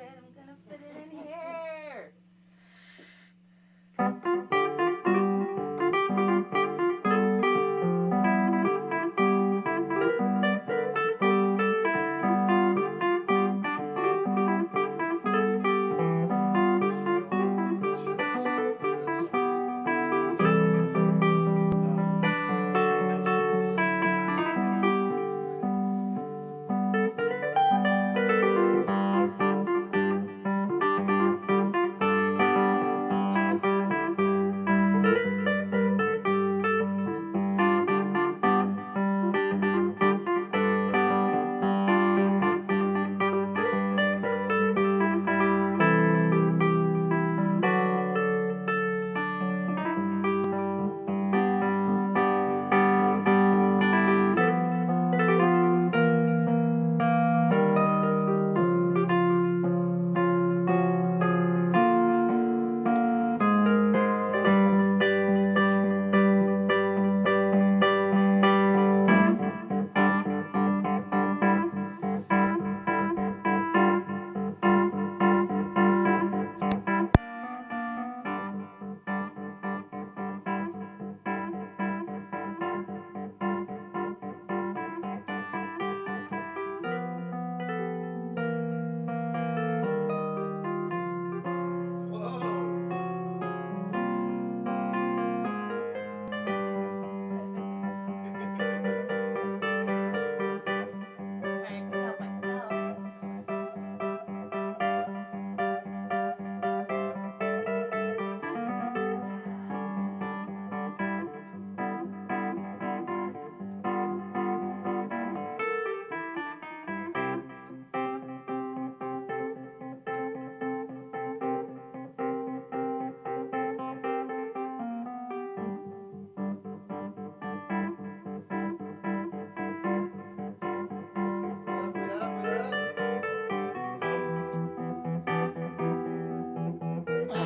it. I'm gonna fit it in here.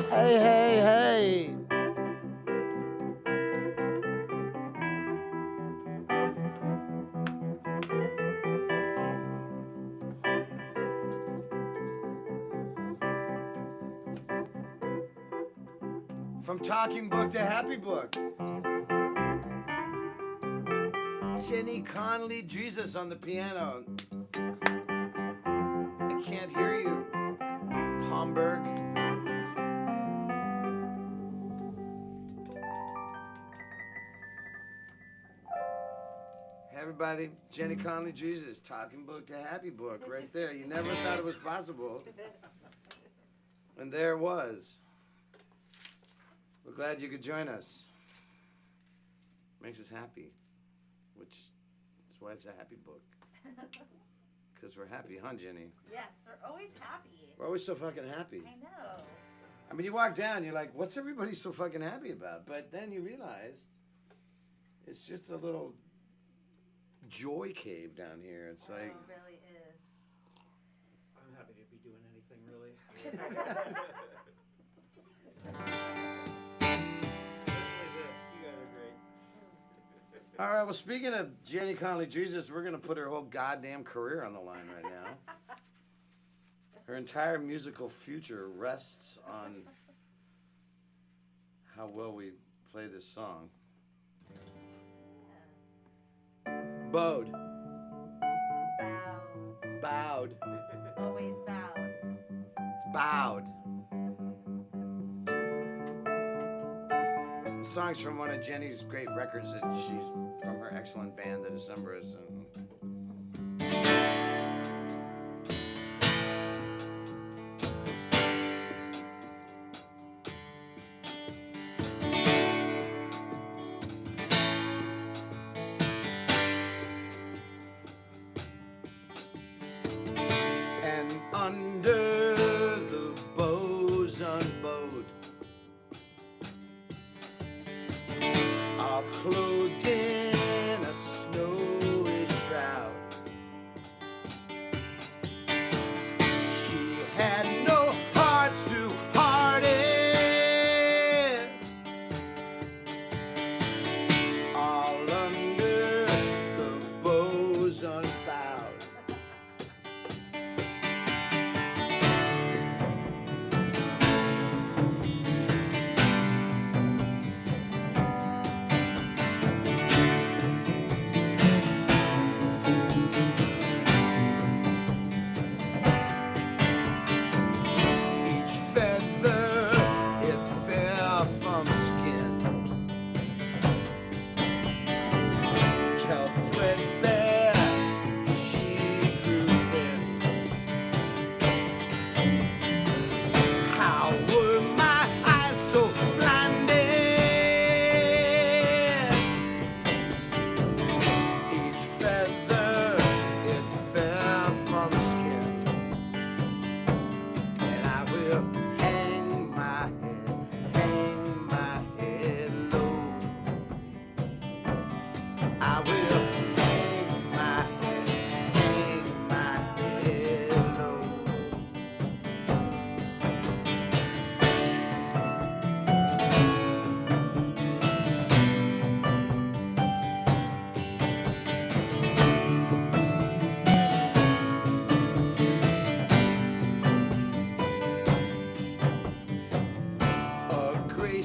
Hey, hey, hey. From talking book to happy book. Jenny Conlee-Drizos on the piano. I can't hear you. Hamburg. Hey everybody, Jenny Conlee-Drizos, talking book to happy book, right there. You never thought it was possible. And there it was. We're glad you could join us. Makes us happy, which is why it's a happy book. Because we're happy, huh, Jenny? Yes, we're always happy. We're always so fucking happy. I know. I mean, you walk down, you're like, what's everybody so fucking happy about? But then you realize it's just a little joy cave down here. It's like... It really is. I'm happy to be doing anything, really. You guys are great. All right, well, speaking of Jenny Conlee-Drizos, we're going to put her whole goddamn career on the line right now. Her entire musical future rests on how well we play this song. Bowed. Bow. Bowed. Always bowed. It's bowed. The song's from one of Jenny's great records that she's from her excellent band, the Decemberists. And under the bows unbowed, all clothed in a snowy shroud.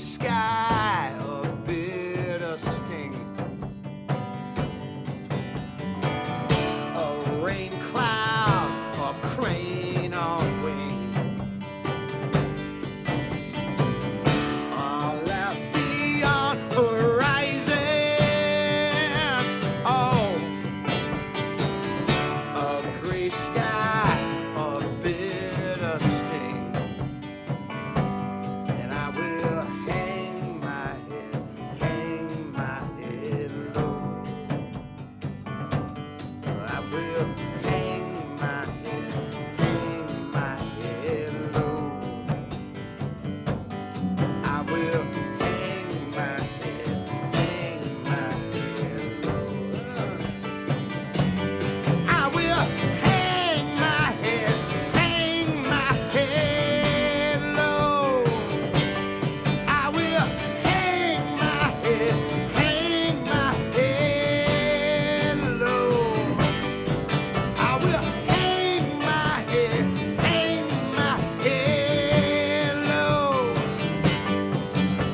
sky, a bitter sting. A rain cloud, a crane on wing. All that beyond horizon. Oh, a gray sky, a bitter sting. And I will hang my head low. I will hang my head low. I will hang my head low. I will hang my head low. I will hang my head low. I will hang my head low.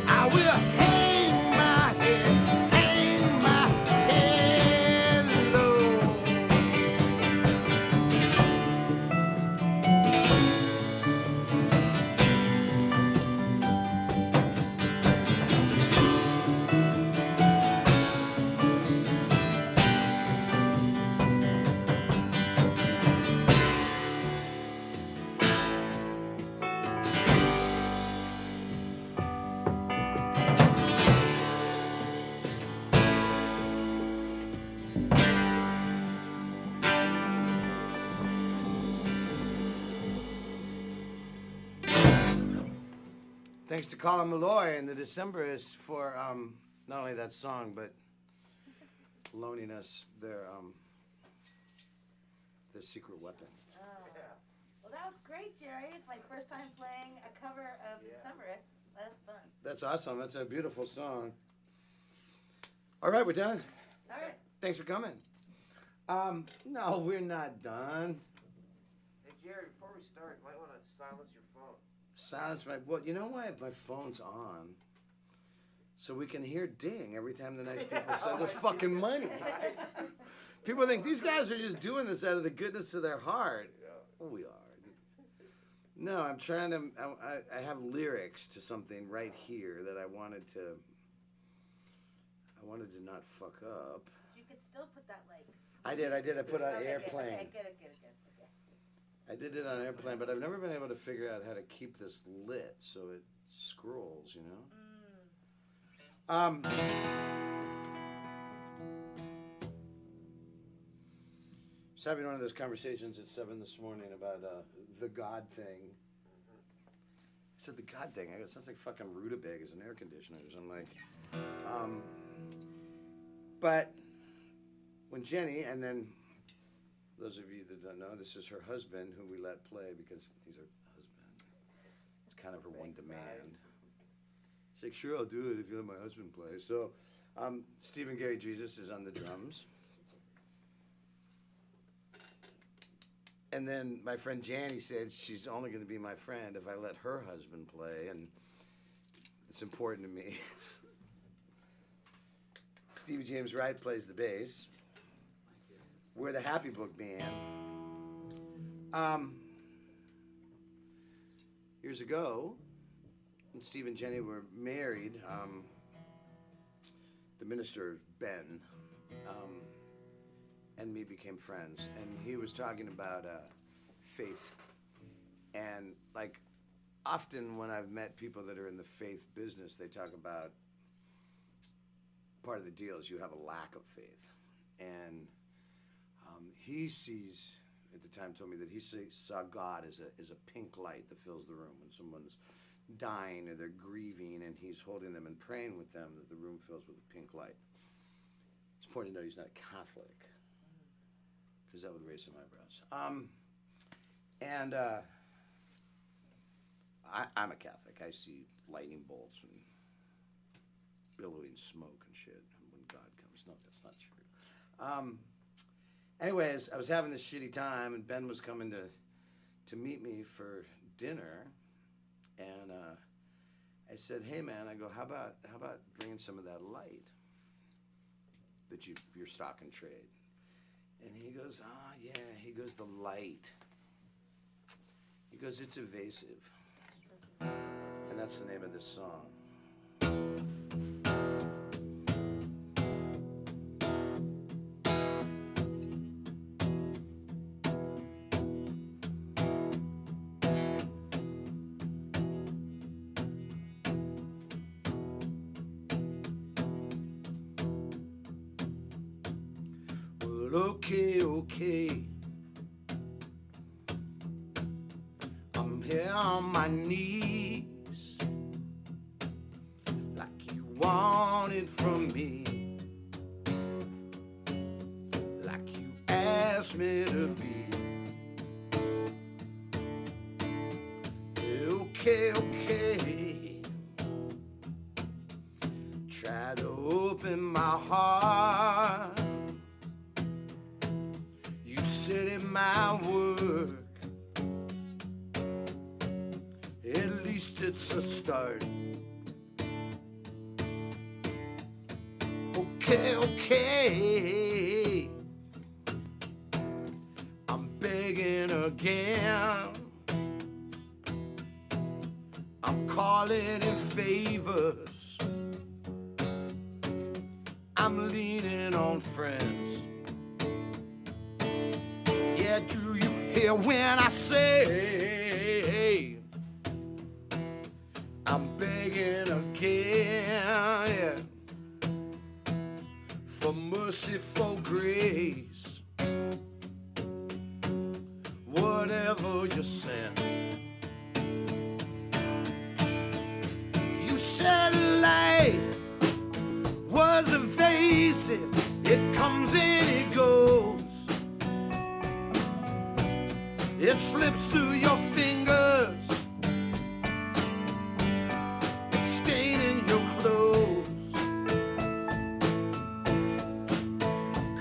I will hang my head low. Thanks to Colin Malloy and the Decemberists for not only that song, but loaning us their secret weapon. Well, that was great, Jerry. It's my first time playing a cover of Decemberists. That's fun. That's awesome. That's a beautiful song. All right, we're done. All right. Thanks for coming. No, we're not done. Hey, Jerry, before we start, you might want to silence your phone. Silence my... Well, you know why my phone's on? So we can hear ding every time the nice people send us fucking money. People think these guys are just doing this out of the goodness of their heart. Oh, we are. No, I'm trying to... I have lyrics to something right here that I wanted to not fuck up. You could still put that, like... I did. I put on Okay, airplane. Okay, good. Okay. I did it on airplane, but I've never been able to figure out how to keep this lit so it scrolls, you know? I was having one of those conversations at 7 this morning about the God thing. I said the God thing. I go, it sounds like fucking rutabagas and air conditioners. I'm like, but when Jenny, and then those of you that don't know, this is her husband who we let play because he's her husband. It's kind of her one demand. She's like, sure, I'll do it if you let my husband play. So Stephen Gary Jesus is on the drums. And then my friend Janny said she's only going to be my friend if I let her husband play, and it's important to me. Steve James Wright plays the bass. We're the Happy Book Band. Years ago, when Steve and Jenny were married, the minister, Ben, and me became friends. And he was talking about faith. And, like, often when I've met people that are in the faith business, they talk about part of the deal is you have a lack of faith. And he sees, at the time told me that he saw God as a pink light that fills the room when someone's dying or they're grieving and he's holding them and praying with them, that the room fills with a pink light. It's important to know he's not a Catholic, because that would raise some eyebrows. I'm a Catholic. I see lightning bolts and billowing smoke and shit when God comes. No, that's not true. Anyways, I was having this shitty time, and Ben was coming to meet me for dinner, and I said, hey man, I go, how about bringing some of that light that your stock and trade? And he goes, oh yeah, he goes, the light. He goes, it's evasive. And that's the name of this song. Okay. I'm here on my knees, like you wanted from me, like you asked me to be. Okay. Try to open my heart. Sit in my work, at least it's a start. Okay, I'm begging again, I'm calling in favors, I'm leaning on friends. Do you hear when I say I'm begging again for mercy, for grace, whatever you send. You said light was evasive, it comes and it goes. It slips through your fingers, it's staining your clothes.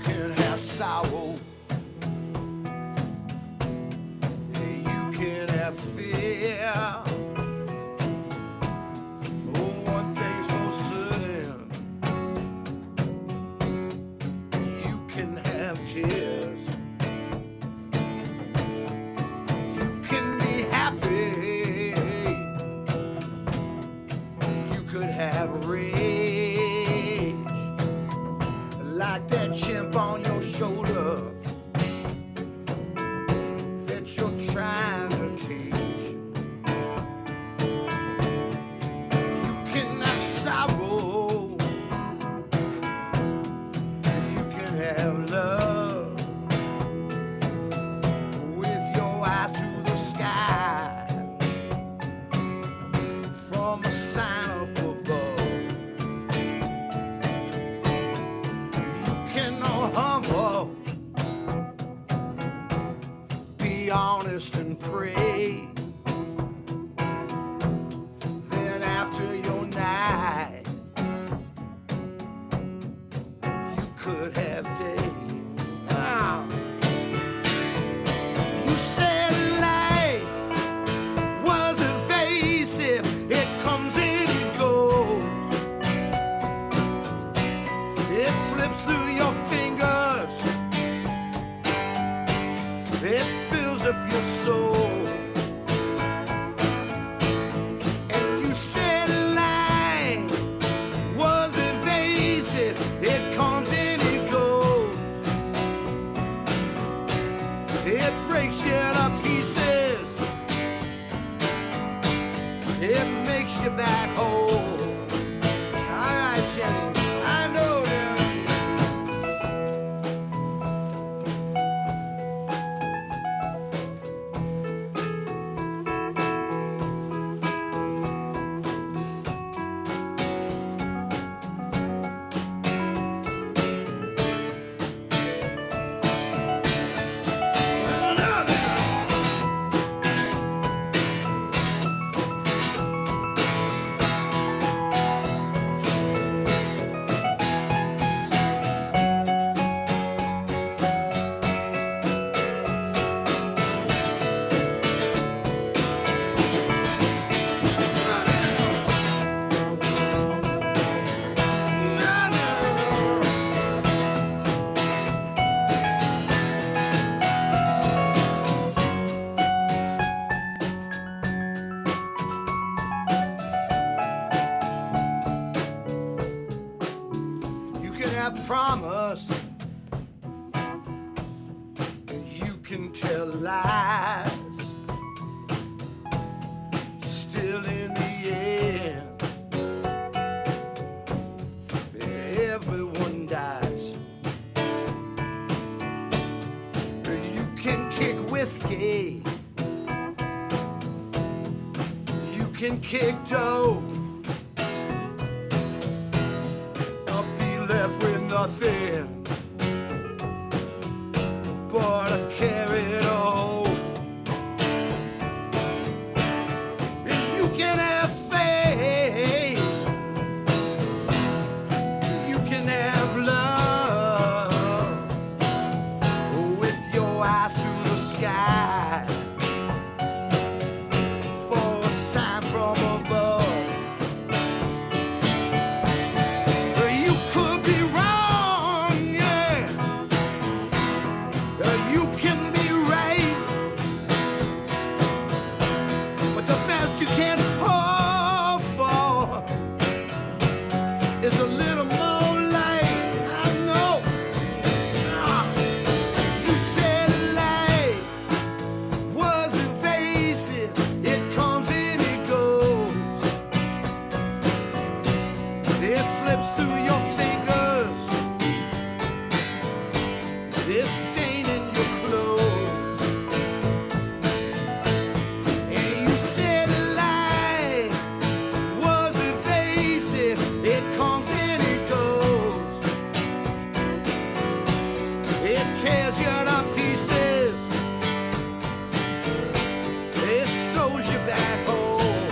Can have sorrow, you can have fear. Oh, one thing's for certain, you can have tears. Like that chimp on your shoulder that you're trying to cage. You can have sorrow, you can have love, with your eyes to the sky, from a sign up above. Humble, be honest and pray. Then after your night, you could have day. You said light was evasive, it comes and it goes. It slips through your fingers, it fills up your soul. And you said light was evasive, it comes and it goes. It breaks you to pieces, it makes you back whole. All right, Jenny, I know that. have promised. You can tell lies. Still in the end, everyone dies. You can kick whiskey. You can kick dope. I'll be left with nothing but a carrot of hope. And you can have faith. You can have love with your eyes to the sky for a sign from above. You could be wrong, yeah. You can be right, but the best you can hope for is a little more light. I know. You said light was evasive. It comes and it goes. It slips through your fingers. It's staining your clothes. And you said light was evasive. It comes and it goes. It tears you to pieces. It sews you back home.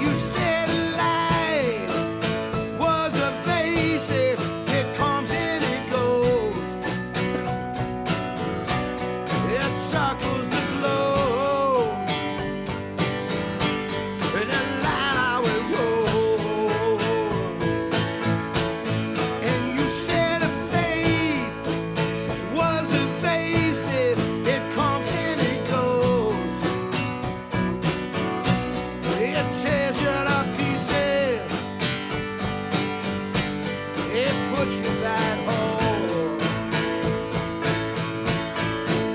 You said light was evasive. It comes and it goes. It circles the globe. And the light I will roll. And you said a faith was evasive. It comes and it goes. It tears you to pieces. It puts you back home.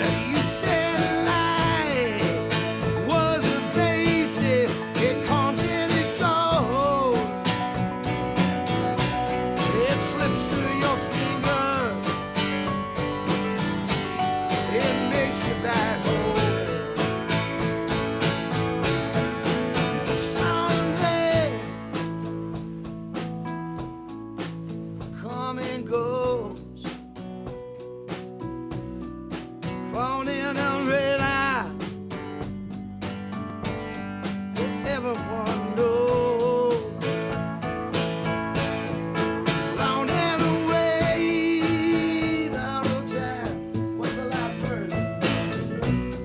And you said light was evasive. It comes and it goes. It slips through your fingers. It makes you back home. Someday come and goes. Phone in and red eye. Everyone knows. Round and away, down the time. What's the last verse?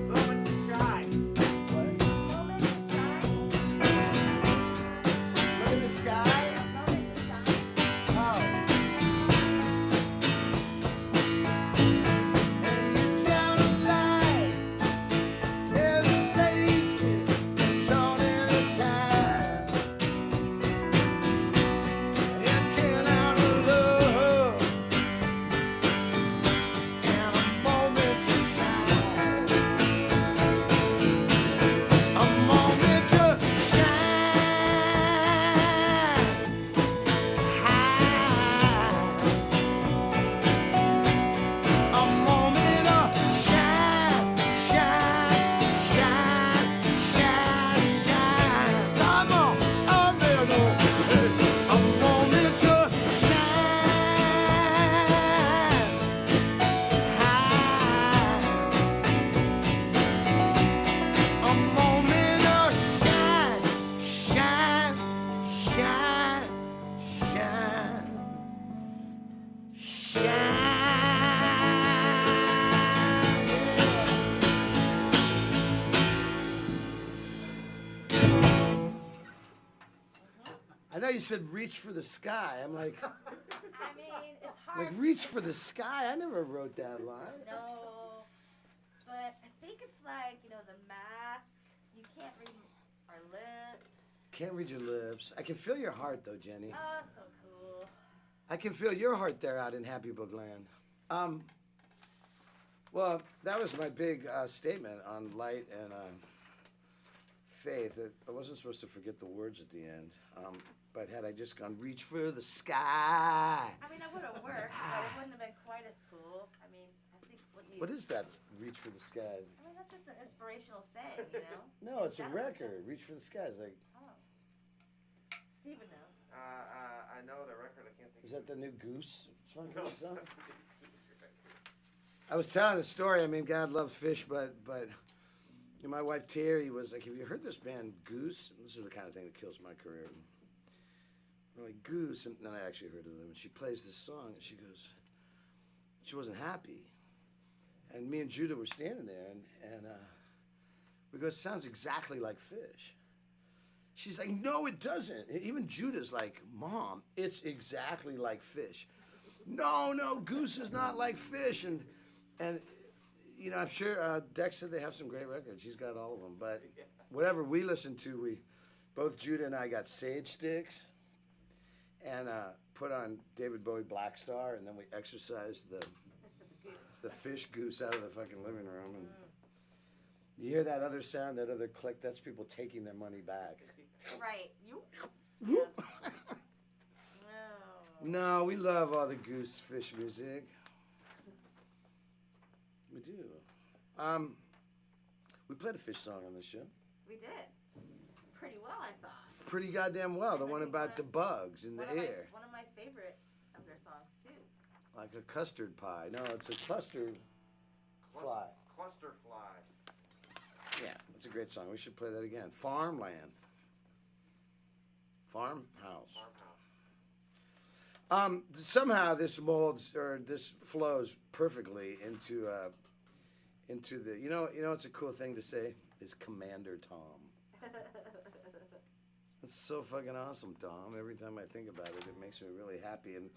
Moment to shine. Moment to shine. Look in the sky. Moment to shine. Oh. And you tell the light. There's a face it's on in a time. It can out of love. And a moment to shine. A moment to shine. A moment of shine, shine, shine, shine, shine. Come on, oh there go. A moment to shine. A moment of shine, shine, shine, shine, shine. I know you said reach for the sky. I'm like, I mean, it's hard. like reach for the sky. I never wrote that line. No, but I think it's like, the mask. You can't read our lips. Can't read your lips. I can feel your heart, though, Jenny. Oh, so cool. I can feel your heart there out in Happy Book Land. Well, that was my big statement on light and faith. I wasn't supposed to forget the words at the end. But had I just gone, reach for the sky. I mean, that would have worked, but it wouldn't have been quite as cool. I mean, I think What is that, reach for the skies? I mean, that's just an inspirational saying, you know? No, it's a record. Reach for the skies. Like, Oh. Steve would know. I know the record. I can't think. Is that the new Goose song? No, I was telling the story. I mean, God loves fish, but you know, my wife Terry was like, "Have you heard this band Goose?" And this is the kind of thing that kills my career. We're like, Goose, and then I actually heard of them. And she plays this song, and she goes, she wasn't happy. And me and Judah were standing there, and we go, it sounds exactly like Fish. She's like, no, it doesn't. Even Judah's like, Mom, it's exactly like Fish. No, Goose is not like Fish. And you know, I'm sure Dex said they have some great records. He's got all of them. But whatever we listened to, both Judah and I got sage sticks and put on David Bowie Black Star, and then we exercised the fish goose out of the fucking living room. And you hear that other sound, that other click, that's people taking their money back. Right. You? No. No, we love all the goose fish music. We do. We played a fish song on this show. We did. Pretty well, I thought. Pretty goddamn well. The one about the bugs in the air. One of my favorite of their songs, too. Like a custard pie. No, it's a cluster fly. Cluster fly. Yeah, that's a great song. We should play that again. Farmland. Farmhouse. Somehow this molds, or this flows perfectly into the, you know, it's a cool thing to say is Commander Tom. That's so fucking awesome, Tom. Every time I think about it, it makes me really happy. And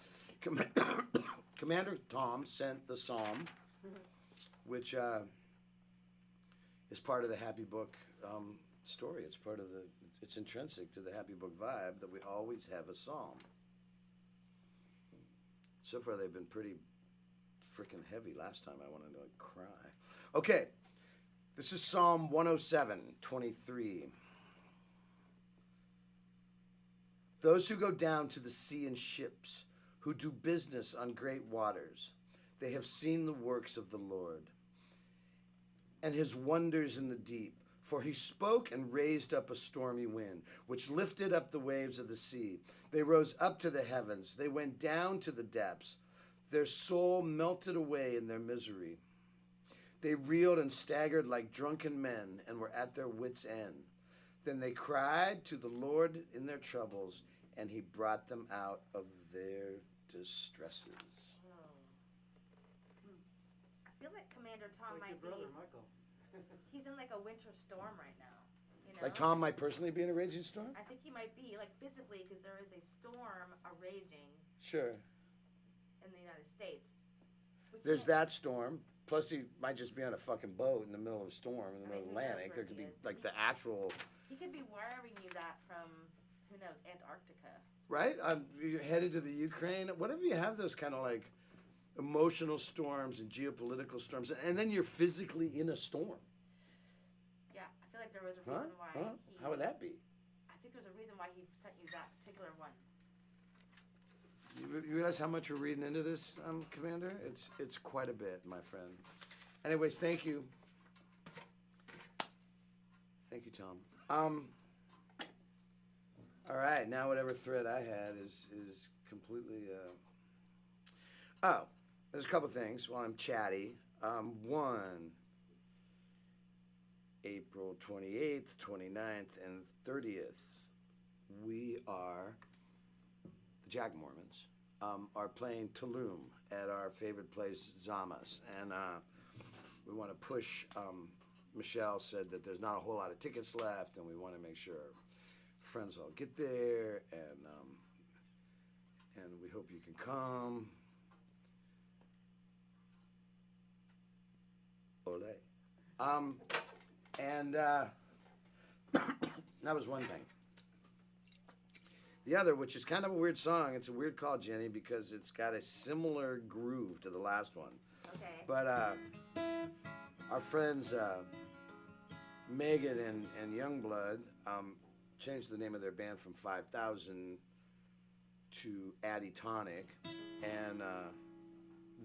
Commander Tom sent the psalm, which is part of the Happy Book story. It's intrinsic to the Happy Book vibe that we always have a psalm. So far, they've been pretty freaking heavy. Last time I wanted to cry. Okay, this is Psalm 107:23. Those who go down to the sea in ships, who do business on great waters, they have seen the works of the Lord and his wonders in the deep. For he spoke and raised up a stormy wind, which lifted up the waves of the sea. They rose up to the heavens. They went down to the depths. Their soul melted away in their misery. They reeled and staggered like drunken men and were at their wits' end. Then they cried to the Lord in their troubles, and he brought them out of their distresses. I feel like Commander Tom Like might your brother, be. Michael. He's in like a winter storm right now. You know? Like Tom might personally be in a raging storm? I think he might be, like physically, because there is a storm raging Sure. in the United States. There's that storm. Plus, he might just be on a fucking boat in the middle of a storm in the middle of the Atlantic. There could be like the actual. He could be wiring you that from, who knows, Antarctica. Right? You're headed to the Ukraine. Whatever you have those kind of like emotional storms and geopolitical storms, and then you're physically in a storm. Yeah, I feel like there was a reason why. How would that be? I think there's a reason why he sent you that particular one. You realize how much we're reading into this, Commander? It's quite a bit, my friend. Anyways, thank you. Thank you, Tom. All right, now whatever thread I had is completely. Oh, there's a couple things while I'm chatty. One, April 28th, 29th, and 30th, we are, the Jack Mormons, are playing Tulum at our favorite place, Zamas. And we want to push, Michelle said that there's not a whole lot of tickets left, and we want to make sure friends all get there, and we hope you can come. Ole. And that was one thing. The other, which is kind of a weird song, it's a weird call, Jenny, because it's got a similar groove to the last one. Okay. But our friends Megan and Youngblood changed the name of their band from 5000 to Iodine, and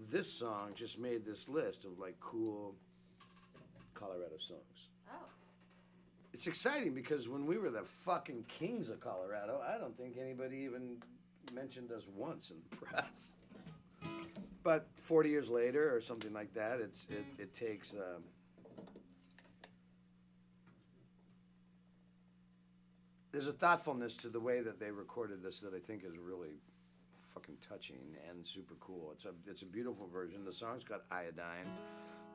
this song just made this list of like cool Colorado songs. Oh. It's exciting because when we were the fucking kings of Colorado, I don't think anybody even mentioned us once in the press. But 40 years later or something like that, it takes there's a thoughtfulness to the way that they recorded this that I think is really fucking touching and super cool. It's a beautiful version. The song's called Iodine.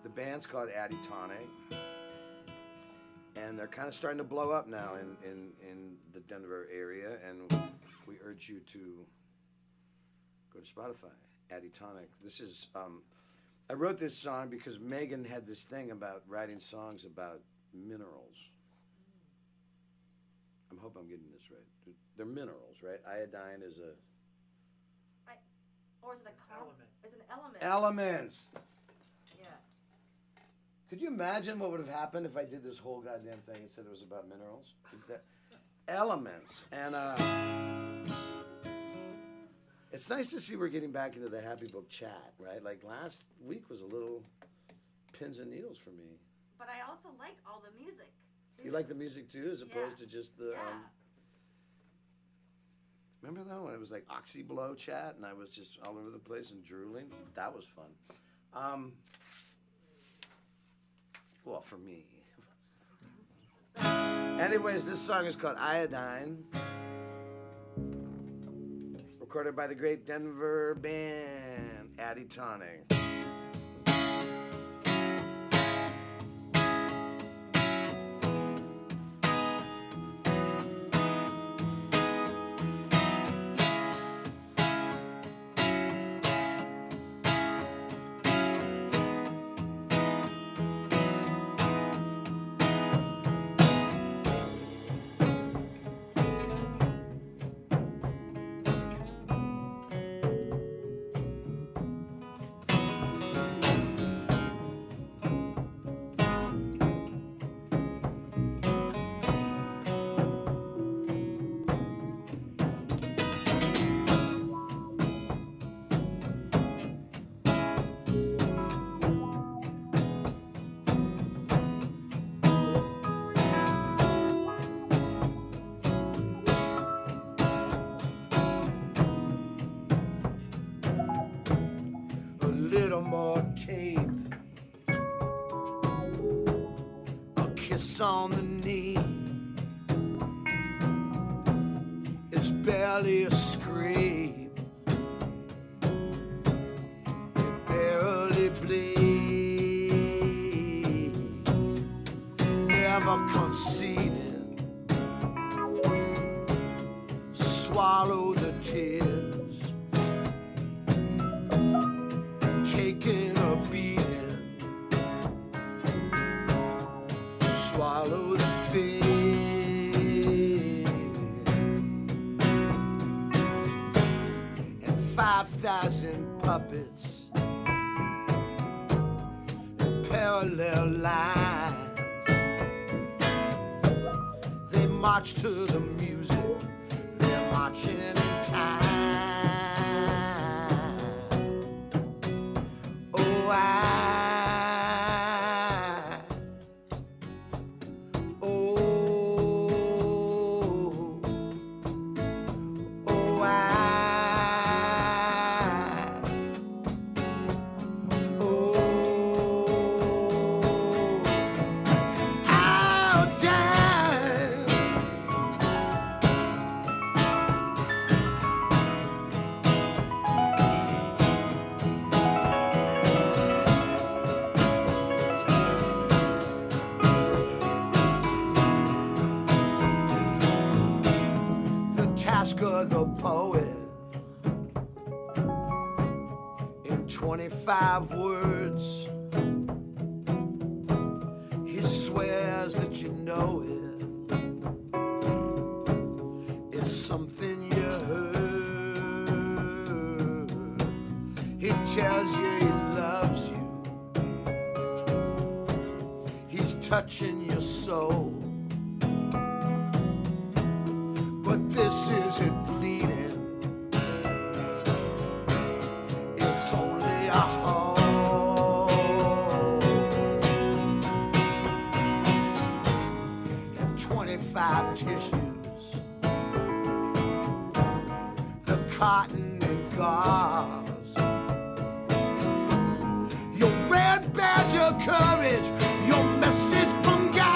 The band's called Iodine. And they're kind of starting to blow up now in the Denver area, and we urge you to go to Spotify, Iodine. This is, I wrote this song because Megan had this thing about writing songs about minerals. I hope I'm getting this right. They're minerals, right? Iodine is a... Or is it a Element. It's an element. Elements! Yeah. Could you imagine what would have happened if I did this whole goddamn thing and said it was about minerals? Elements. And it's nice to see we're getting back into the Happy Book chat, right? Like last week was a little pins and needles for me. But I also liked all the music. Too. You like the music too, as opposed Yeah. to just the... Yeah. Remember though when it was like Oxy Blow chat and I was just all over the place and drooling? That was fun. Well, for me. Anyways, this song is called Iodine. Recorded by the great Denver band, Iodine. Little more tape, a kiss on the knee. It's barely a scrape, it barely bleeds. Never conceded, swallow the tears. Taking a beating, swallow the fear, and 5,000 puppets in parallel lines. They march to the music, they're marching in time. The poet in 25 words, he swears that you know it. It's something you tells you he loves you. He's touching your soul. But this isn't bleeding. It's only a hole. And 25 tissues. The cotton and gauze. Your red badge of courage. Your message from God.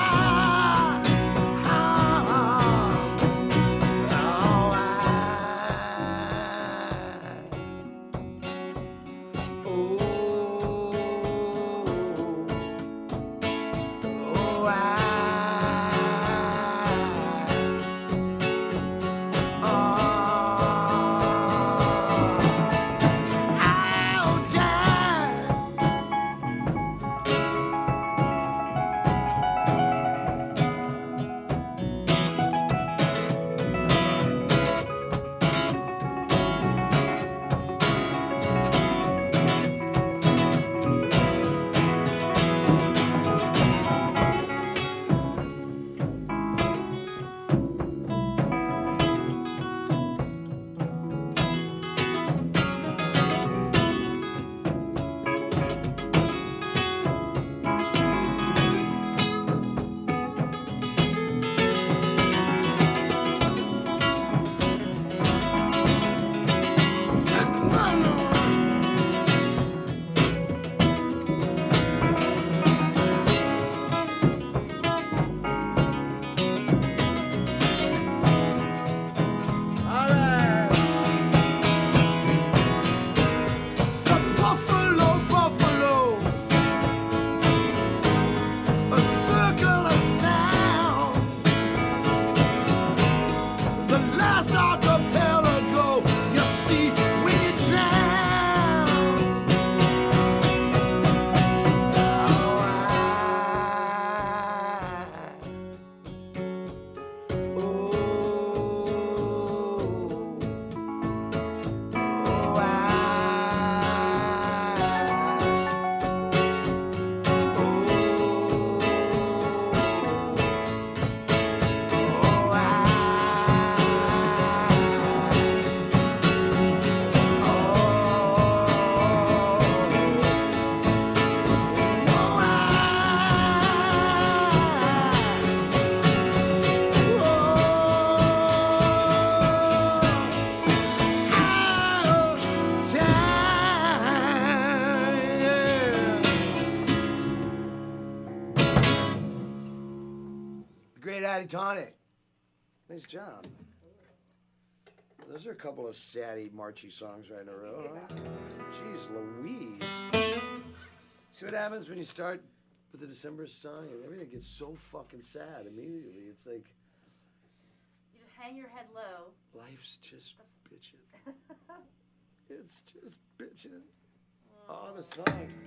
Tonic. Nice job. Those are a couple of saddy, marchy songs right in a row, huh? Jeez Louise. See what happens when you start with the December song and everything gets so fucking sad immediately. It's like... You hang your head low. Life's just bitchin'. It's just bitchin'. All the songs.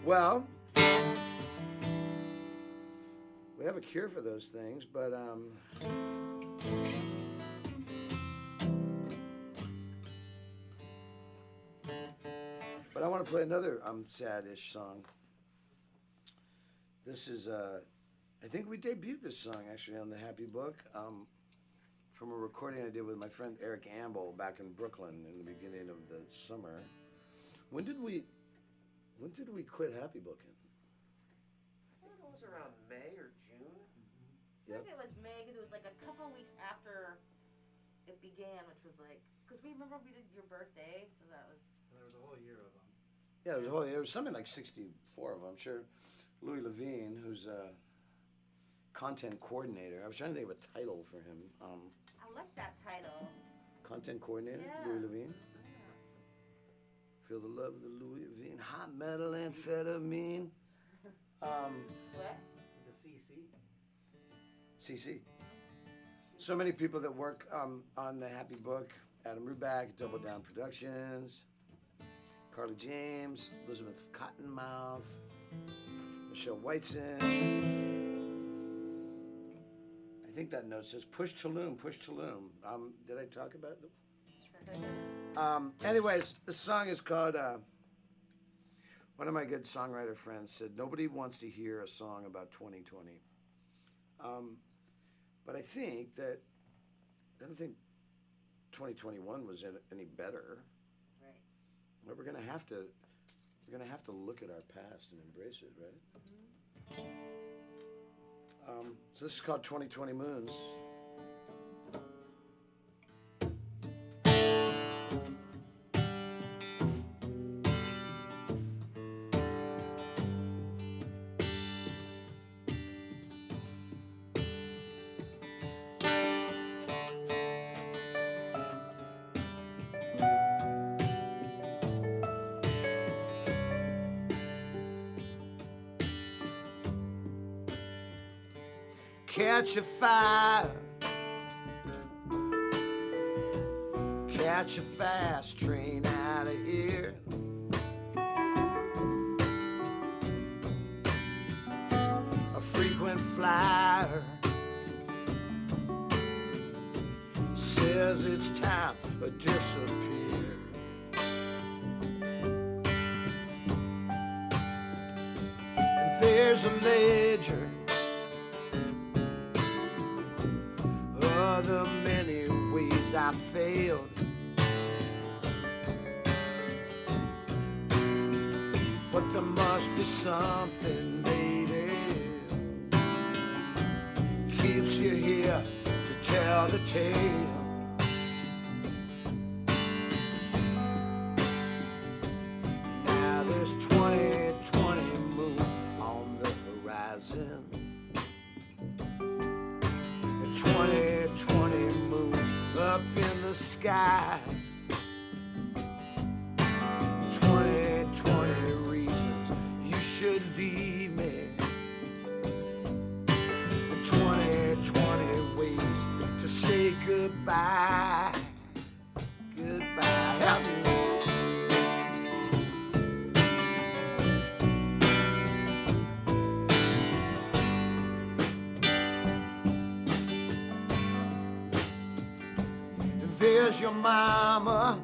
Well... We have a cure for those things, but I want to play another sad-ish song. This is I think we debuted this song actually on the Happy Book from a recording I did with my friend Eric Amble back in Brooklyn in the beginning of the summer. When did we quit Happy Booking? I think it was around May or June. I think it was May, because it was like a couple of weeks after it began, which was like, because we remember we did your birthday, so that was... There was a whole year of them. Yeah, it was something like 64 of them. I'm sure Louis Levine, who's a content coordinator, I was trying to think of a title for him. I like that title. Content coordinator, Yeah. Louis Levine. Feel the love of the Louis Levine. Hot metal amphetamine. What? The CC. CC. So many people that work on the Happy Book. Adam Ruback, Double Down Productions. Carly James, Elizabeth Cottonmouth, Michelle Whiteson. I think that note says push Tulum, push Tulum. Did I talk about them? Anyways, the song is called, one of my good songwriter friends said, nobody wants to hear a song about 2020. But I don't think 2021 was any better. Right. But we're gonna have to look at our past and embrace it, right? So this is called 2020 Moons. Catch a fire, catch a fast train out of here. A frequent flyer says it's time to disappear. And there's a ledger the many ways I failed. But there must be something, baby, keeps you here to tell the tale. Now there's 2020 moons on the horizon. 2020 moons up in the sky. 2020 reasons you should leave me. 2020 ways to say goodbye. Goodbye. Help me. There's your mama.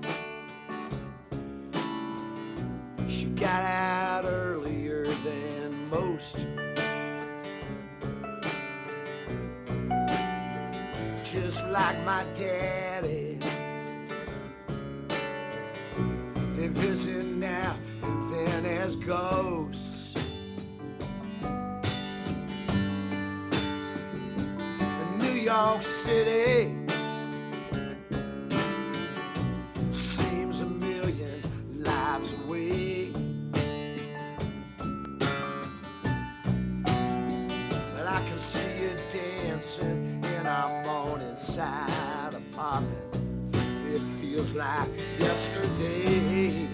She got out earlier than most. Just like my daddy. They visit now and then as ghosts. In New York City seems a million lives away. But I can see you dancing in our Morningside apartment. It feels like yesterday.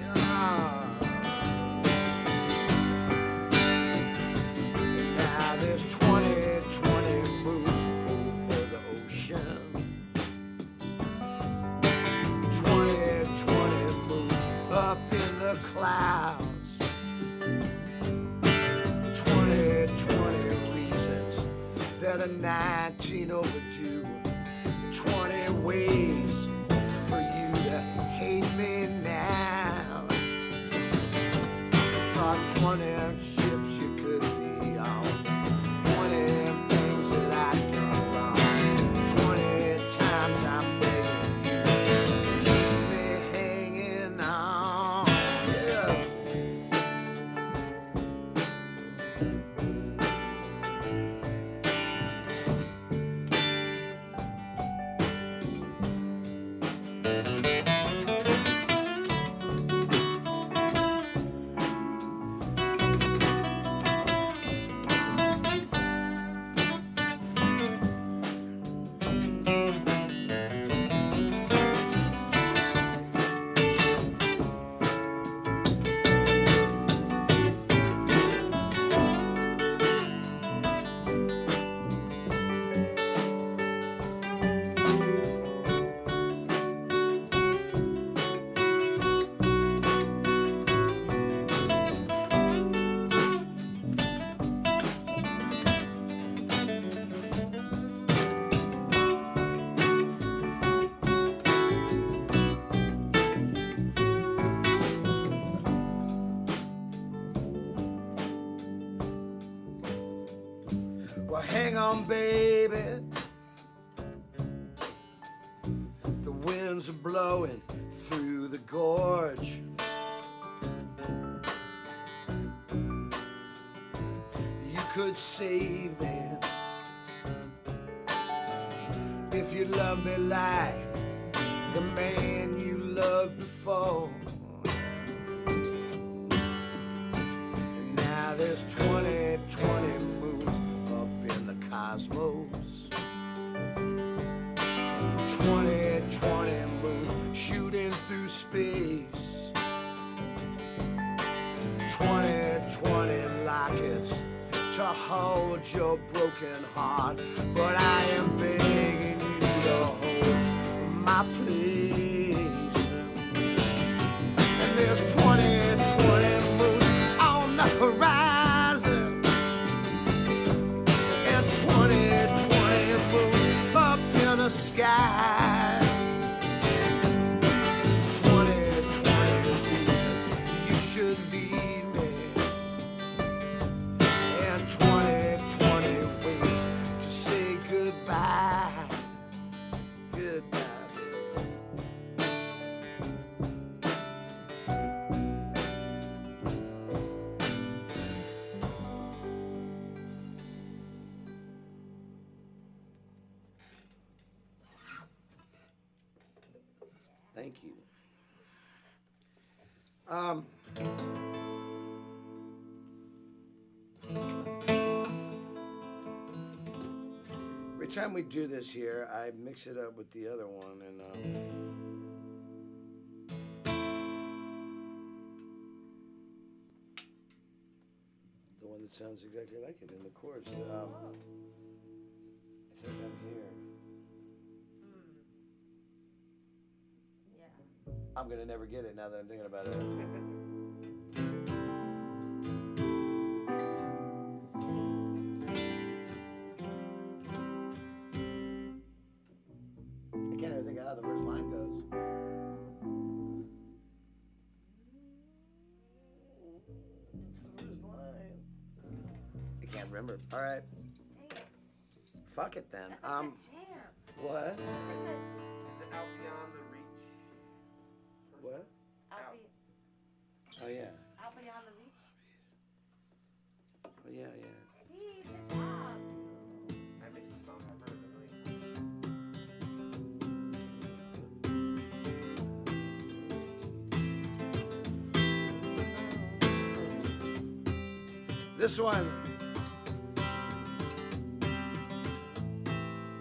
Now there's 2020 moons over the ocean. 2020 moons up in the clouds. 2020 reasons that are 19 overdue. 20 ways for you to hate me now. Got 20 ships you could be on. 20 things that I've done wrong. 20 times I'm begging you to keep me hanging on. Yeah. Well, hang on, baby. The winds are blowing through the gorge. You could save me if you love me like the man you loved before. And now there's 20 moons up in the cosmos. 20 moons shooting through space. 20 lockets to hold your broken heart. But I am begging you to hold my place. And there's 20 moons on the horizon. And 20 moons up in the sky. 20 reasons you should leave me. And 20 ways to say goodbye. Goodbye. Thank you. Every time we do this here, I mix it up with the other one, and the one that sounds exactly like it in the chorus. I think I'm here. Yeah. I'm gonna never get it now that I'm thinking about it. I can't even think of how the first line goes. It's the first line. I can't remember. All right. Hey, Fuck it then. that's a good jam. What? That's a good. Is it out beyond the reach? What? Out, Oh yeah. out beyond the reach. Oh yeah, yeah. Steve, good job. That makes a song I've heard a million.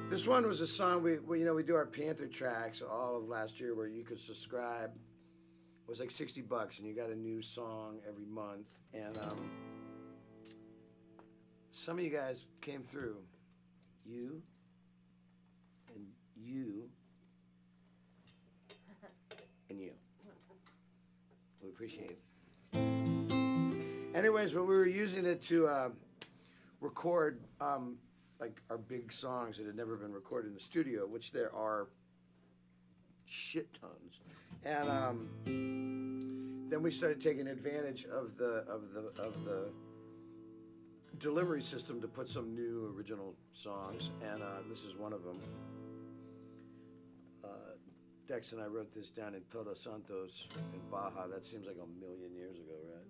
This one was a song we we do our Panther tracks all of last year where you could subscribe. It was like $60 and you got a new song every month. And some of you guys came through. You and you and you. We appreciate it. Anyways, but we were using it to record like our big songs that had never been recorded in the studio, which there are shit tons. And then we started taking advantage of the delivery system to put some new original songs, and this is one of them. Dex and I wrote this down in Todos Santos in Baja. That seems like a million years ago, right?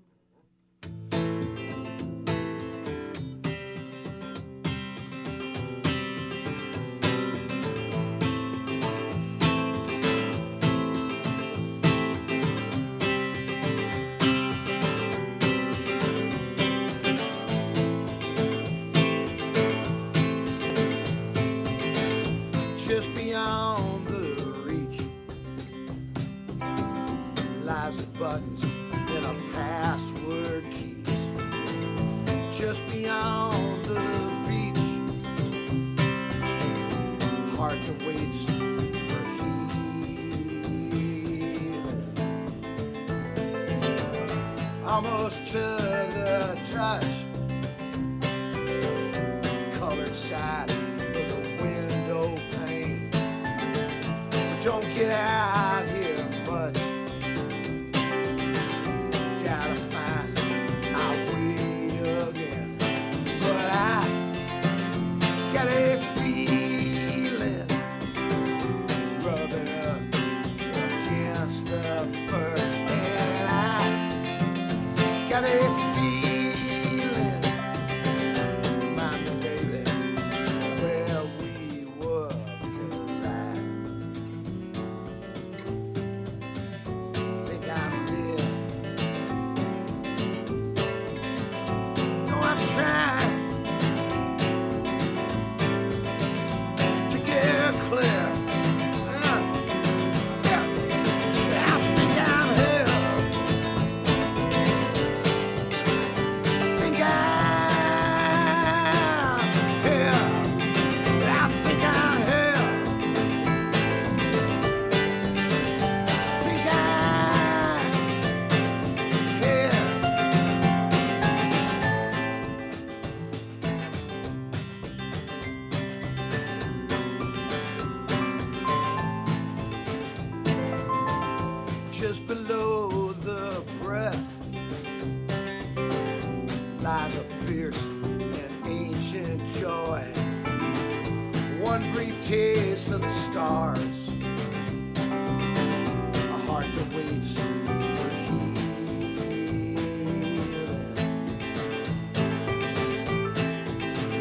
Just beyond the reach lies the buttons and a password keys. Just beyond the beach, heart that waits for healing. Almost to the touch, colored side of the window pane. Don't get out here much. Gotta find our way again. But I just below the breath lies a fierce and ancient joy. One brief taste of the stars, a heart that waits for healing.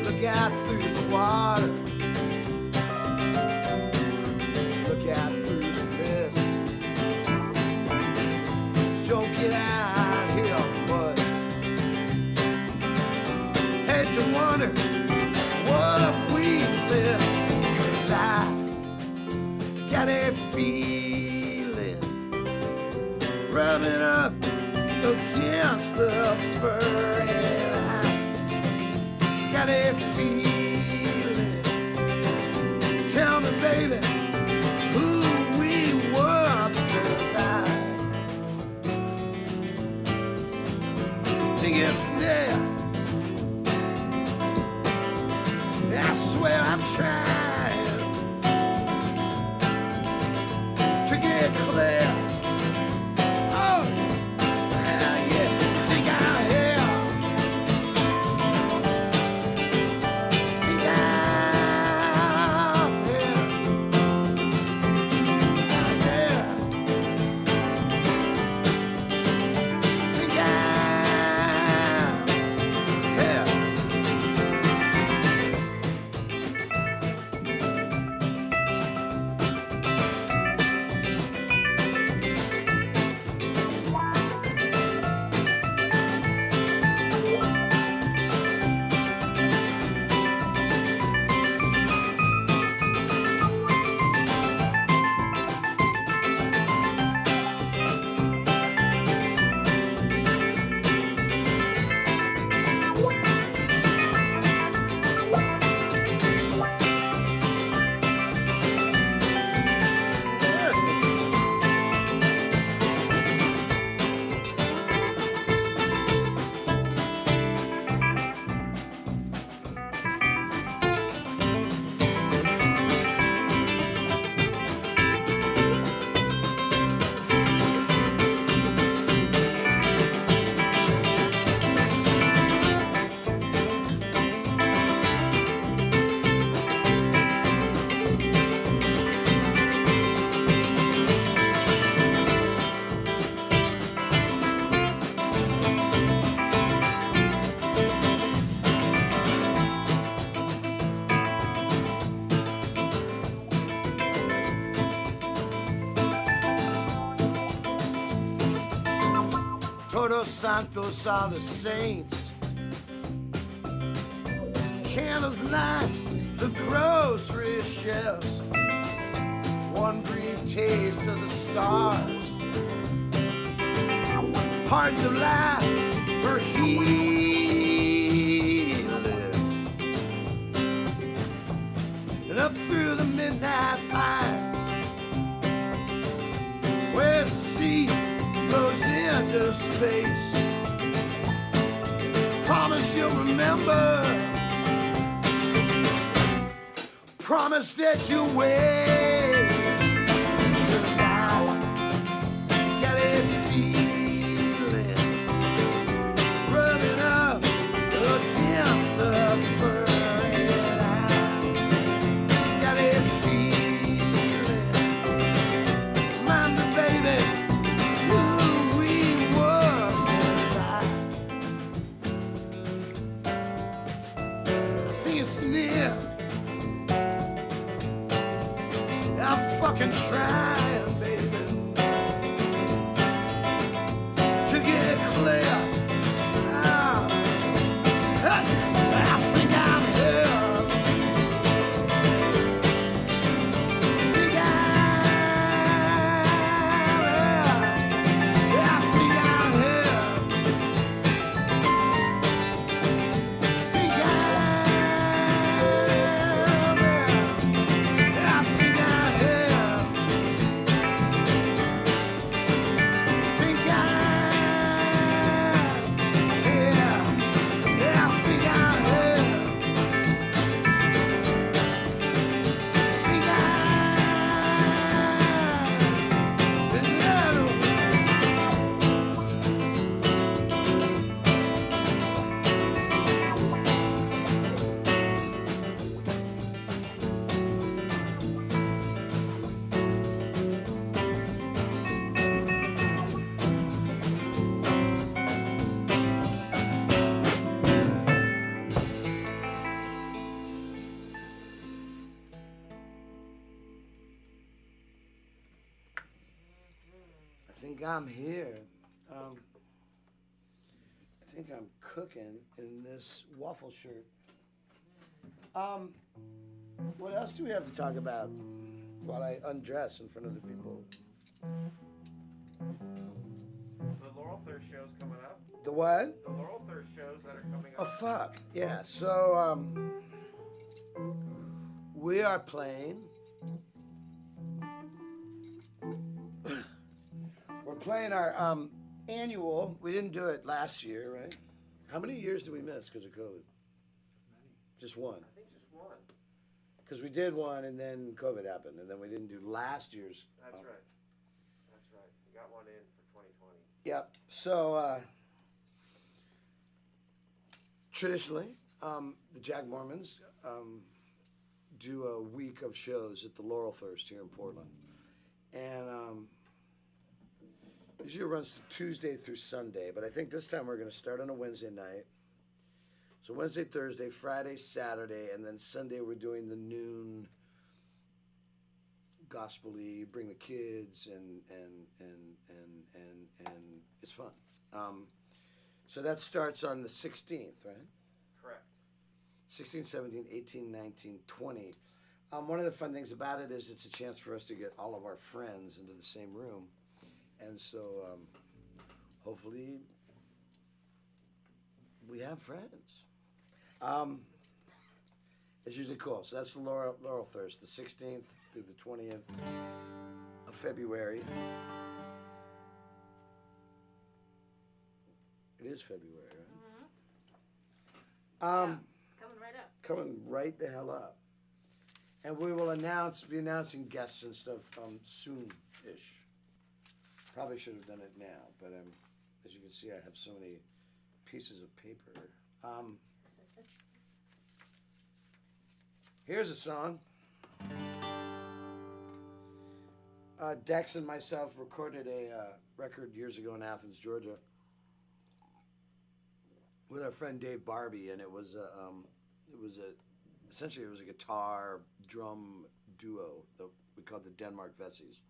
Look out through the water, look out through the mist. Don't get out here much. Had to wonder what we missed. 'Cause I got a feeling rubbing up against the fur, and I got a feeling. Tell me, baby, who we were, because I think it's there. I swear I'm trying to get clear. Oh, yeah, think I'm here. Think I'm here. I'm here. Think I'm here. Todos Santos are the saints. Candles light the grocery shelves. One brief taste of the stars. Hard to lie for healing. And up through the midnight pines, where the sea flows into space. Promise you'll remember. Promise that you'll wait. 'Cause I got a feeling running up against the fur. And I got a feeling, mind the baby, who we were. 'Cause I think it's near. I'm fucking trying, baby, to get clear. Ah, I think I'm here. Think I'm here. I think I'm here. Think I'm here. I think I'm here. think I'm here. I think I'm cooking in this waffle shirt. What else do we have to talk about while I undress in front of the people? The Laurel Thirst show's coming up. The what? The Laurel Thirst shows that are coming Oh, up. fuck. Yeah, so, we are playing. We're playing our annual. We didn't do it last year, right? How many years did we miss because of COVID? Just one. I think just one. Because we did one and then COVID happened, and then we didn't do last year's. That's right. That's right. We got one in for 2020. Yep. So, traditionally, the Jack Mormons do a week of shows at the Laurel Thirst here in Portland. And usually it runs Tuesday through Sunday, but I think this time we're going to start on a Wednesday night. So Wednesday, Thursday, Friday, Saturday, and then Sunday we're doing the noon gospel-y, bring the kids, and it's fun. So that starts on the 16th, right? Correct. 16, 17, 18, 19, 20. One of the fun things about it is it's a chance for us to get all of our friends into the same room. And so hopefully we have friends. It's usually cool. So that's the Laurel Thirst, the 16th through the 20th of February. It is February, right? Yeah, coming right up. Coming right the hell up. And we will be announcing guests and stuff soon-ish. Probably should have done it now, but as you can see, I have so many pieces of paper. Here's a song. Dex and myself recorded a record years ago in Athens, Georgia, with our friend Dave Barbie, and essentially it was a guitar drum duo that we called the Denmark Vessies.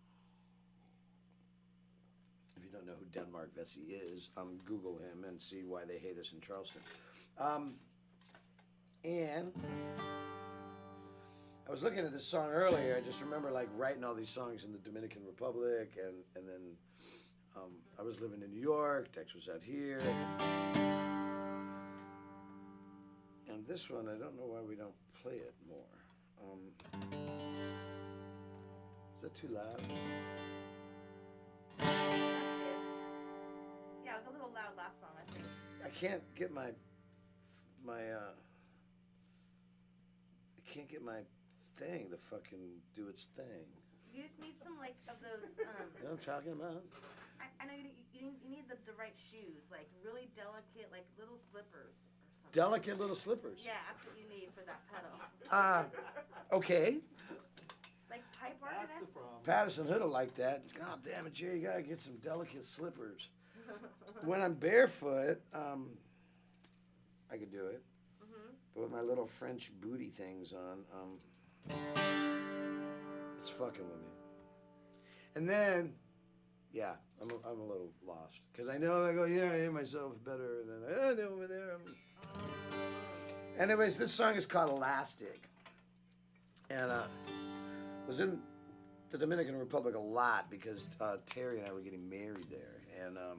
If you don't know who Denmark Vesey is, Google him and see why they hate us in Charleston. And I was looking at this song earlier. I just remember like writing all these songs in the Dominican Republic, and then I was living in New York. Dex was out here. And this one, I don't know why we don't play it more. Is that too loud? That's good. Yeah, it was a little loud last song, I think. I can't get my thing to fucking do its thing. You just need some like of those. You know what I'm talking about? I know you need the right shoes, like really delicate, like little slippers or something. Delicate little slippers. Yeah, that's what you need for that pedal. Okay. Like pipe That's the organist. problem. Patterson Hood'll like that. God damn it, Jerry, you gotta get some delicate slippers. When I'm barefoot, I could do it. Mhm. But with my little French booty things on, it's fucking with me. And then, yeah, I'm a little lost. Because I know I go, yeah, I hear myself better than I know over there. Anyways, this song is called Elastic. And was in the Dominican Republic a lot because Terry and I were getting married there. And I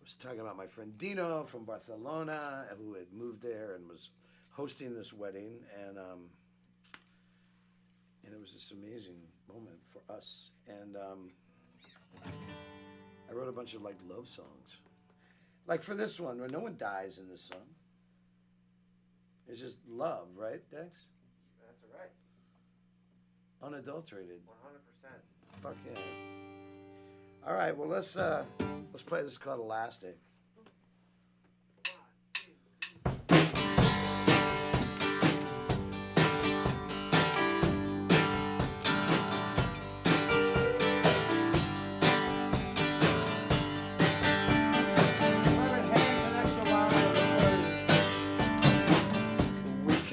was talking about my friend Dino from Barcelona who had moved there and was hosting this wedding. And it was this amazing moment for us. And I wrote a bunch of like love songs. Like for this one, where no one dies in this song. It's just love, right, Dex? That's right. Unadulterated. 100%. Fuck yeah. All right, well let's play this called Elastic.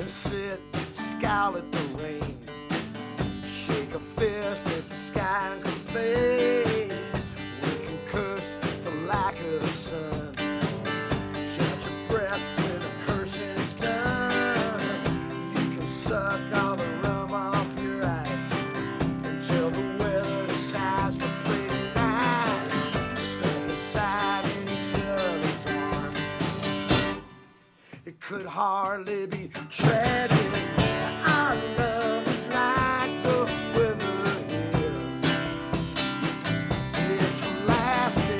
Sit, scowl at the rain, shake a fist at the sky and complain. suck all the rum off your eyes until the weather decides to play tonight. Stuck inside in each other's arms. It could hardly be tragic. Our love is like the weather here. It's lasting.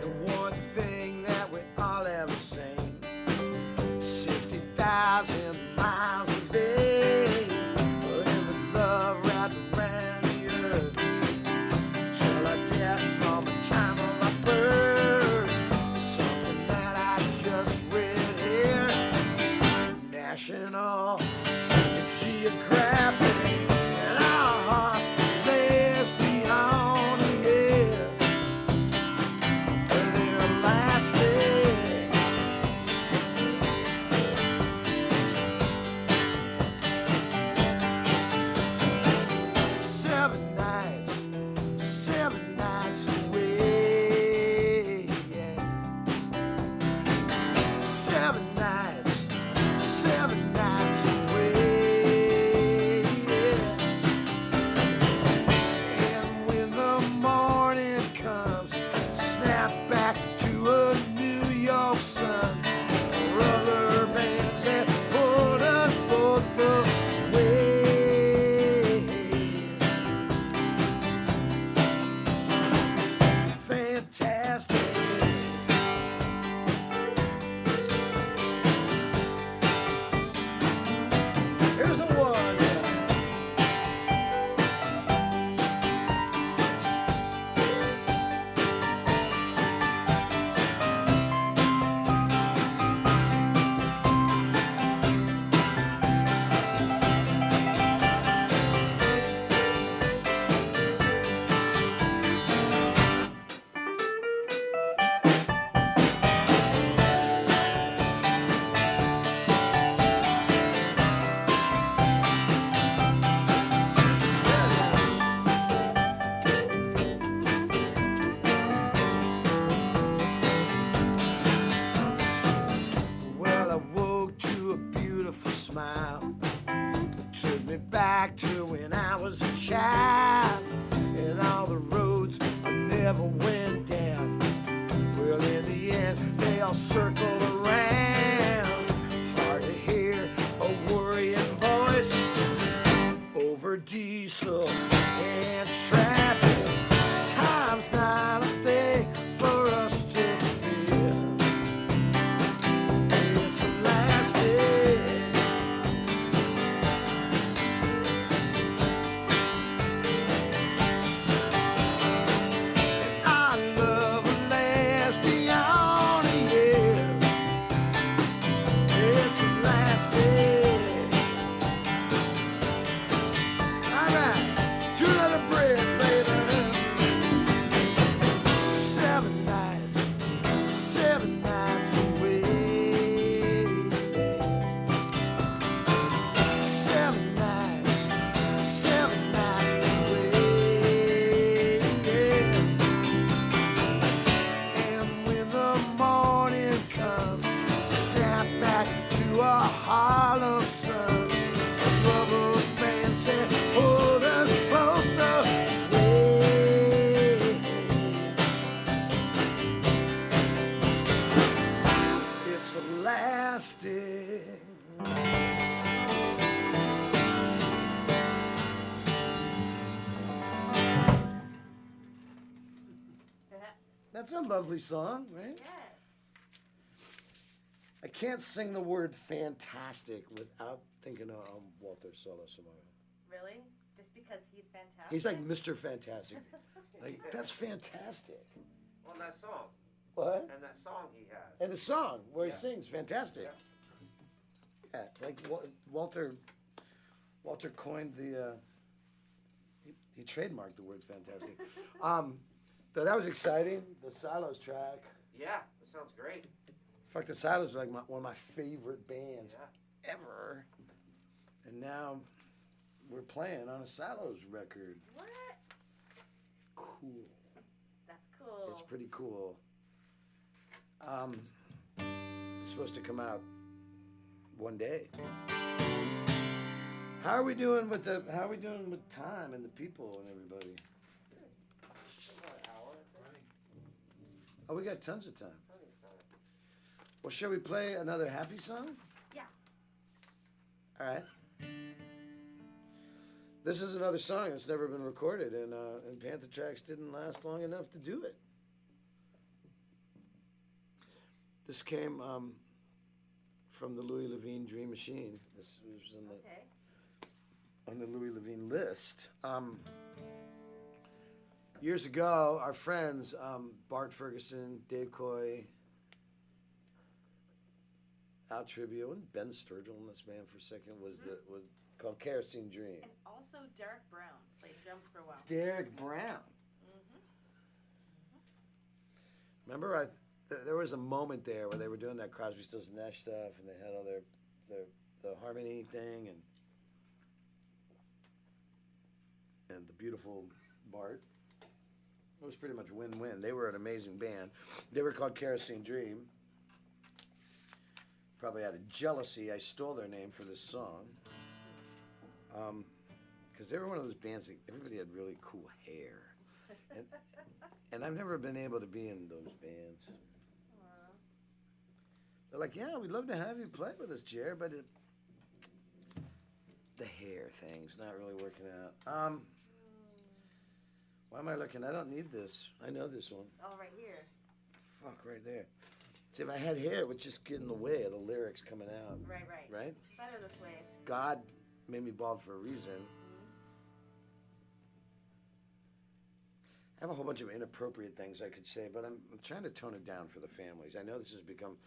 The one thing that we all ever seen, 60,000 miles of age, with love wrapped around the earth. Till I guess from a time of my birth, something that I just read here, National Geographic, and our hearts lays beyond the years, and they're lasting. Seven nights away, yeah. 7 nights away, yeah. And when the morning comes, snap back to a New York sun. Rubber bands that pulled us both away. Fantastic. Here's the one. Well, I woke to a beautiful smile. It took me back to when I was a child, and all the roads I never went down. Well, in the end, they all circled around. Hard to hear a worrying voice over diesel and traffic. Time's not a thing for us to fear. It's lasting. And our love will last beyond a year. It's lasting. All right, do another bridge, baby. 7 nights away. 7 nights away. And when the morning comes, snap back to a Harlem sun. Rubber bands that hold us both away. It's lasting. That's a lovely song, right? Yes. I can't sing the word fantastic without thinking of Walter Solo-Samara. Really? Just because he's fantastic? He's like Mr. Fantastic. Like, that's fantastic. On that song. What? And that song he has. And the song where he Yeah. sings, fantastic. Yeah, like Walter coined the, he trademarked the word fantastic. So that was exciting. The Silos track. Yeah, that sounds great. Fuck, the Silos are like one of my favorite bands Yeah. ever. And now we're playing on a Silos record. What? Cool. That's cool. cool. It's pretty cool. It's supposed to come out one day. How are we doing with time and the people and everybody? About an hour, I think. Running. Oh, we got tons of time. Plenty of time. Well, shall we play another happy song? Yeah. All right. This is another song that's never been recorded, and Panther Tracks didn't last long enough to do it. This came from the Louis Levine Dream Machine. This was Okay. on the Louis Levine list. Years ago, our friends, Bart Ferguson, Dave Coy, Al Tribio, and Ben Sturgill in this band for a second was called Kerosene Dream. And also Derek Brown played drums for a while. Derek Brown. Mm-hmm. Remember, there was a moment there where they were doing that Crosby, Stills Nash stuff, and they had all the harmony thing, and the beautiful Bart. It was pretty much win-win. They were an amazing band. They were called Kerosene Dream. Probably out of jealousy, I stole their name for this song. Because they were one of those bands that everybody had really cool hair. And I've never been able to be in those bands. They're like, yeah, we'd love to have you play with us, Jer, but the hair thing's not really working out. Why am I looking? I don't need this. I know this one. Oh, right here. Fuck, right there. See, if I had hair, it would just get in the way of the lyrics coming out. Right. Right? Better this way. God made me bald for a reason. I have a whole bunch of inappropriate things I could say, but I'm trying to tone it down for the families. I know this has become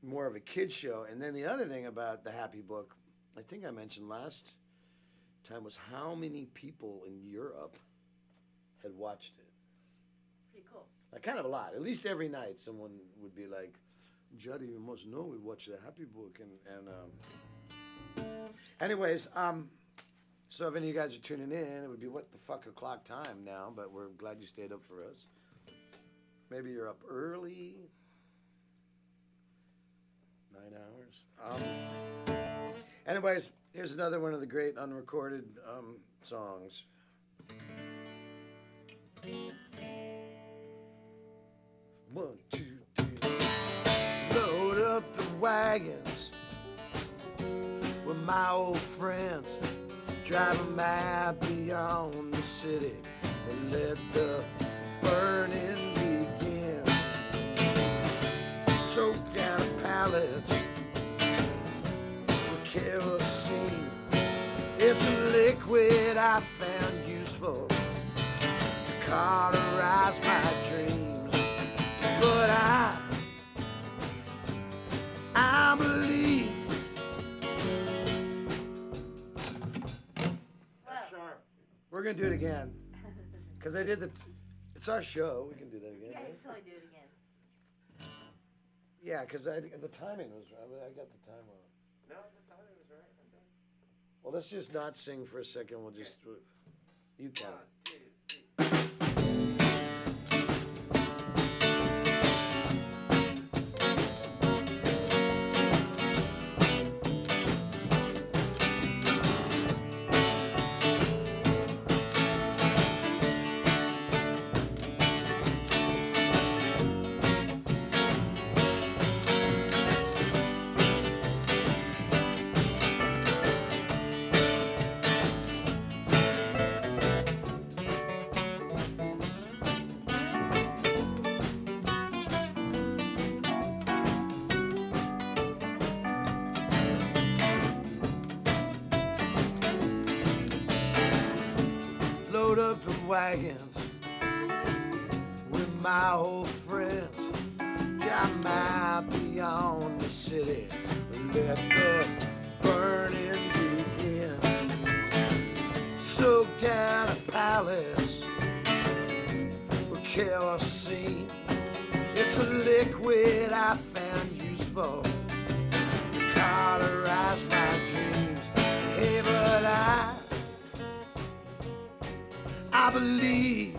more of a kid's show. And then the other thing about the Happy Book, I think I mentioned last time, was how many people in Europe had watched it. It's pretty cool. Like, kind of a lot. At least every night someone would be like, Juddy, you must know we watch the Happy Book. Anyways, so if any of you guys are tuning in, it would be what the fuck o'clock time now, but we're glad you stayed up for us. Maybe you're up early. 9 hours. Anyways, here's another one of the great unrecorded songs. One, two, three. Load up the wagons with my old friends. Drive 'em mad beyond the city and let the burning begin. Soak down pallets with kerosene. It's a liquid I found useful to cauterize my dreams. But I believe. Sharp. We're gonna do it again, cause I did it's our show. We can do that again. Yeah, right? you can totally do it again. Yeah, cause the timing was. I got the time wrong. No, the timing was right. I'm done. Well, let's just not sing for a second. We'll just you can. 1, 2, 3. Load up the wagons with my old friends. Drive my beyond the city. Let the burning begin. Soak down a palace with kerosene. It's a liquid I found useful to cauterize my dreams. Hey, but I believe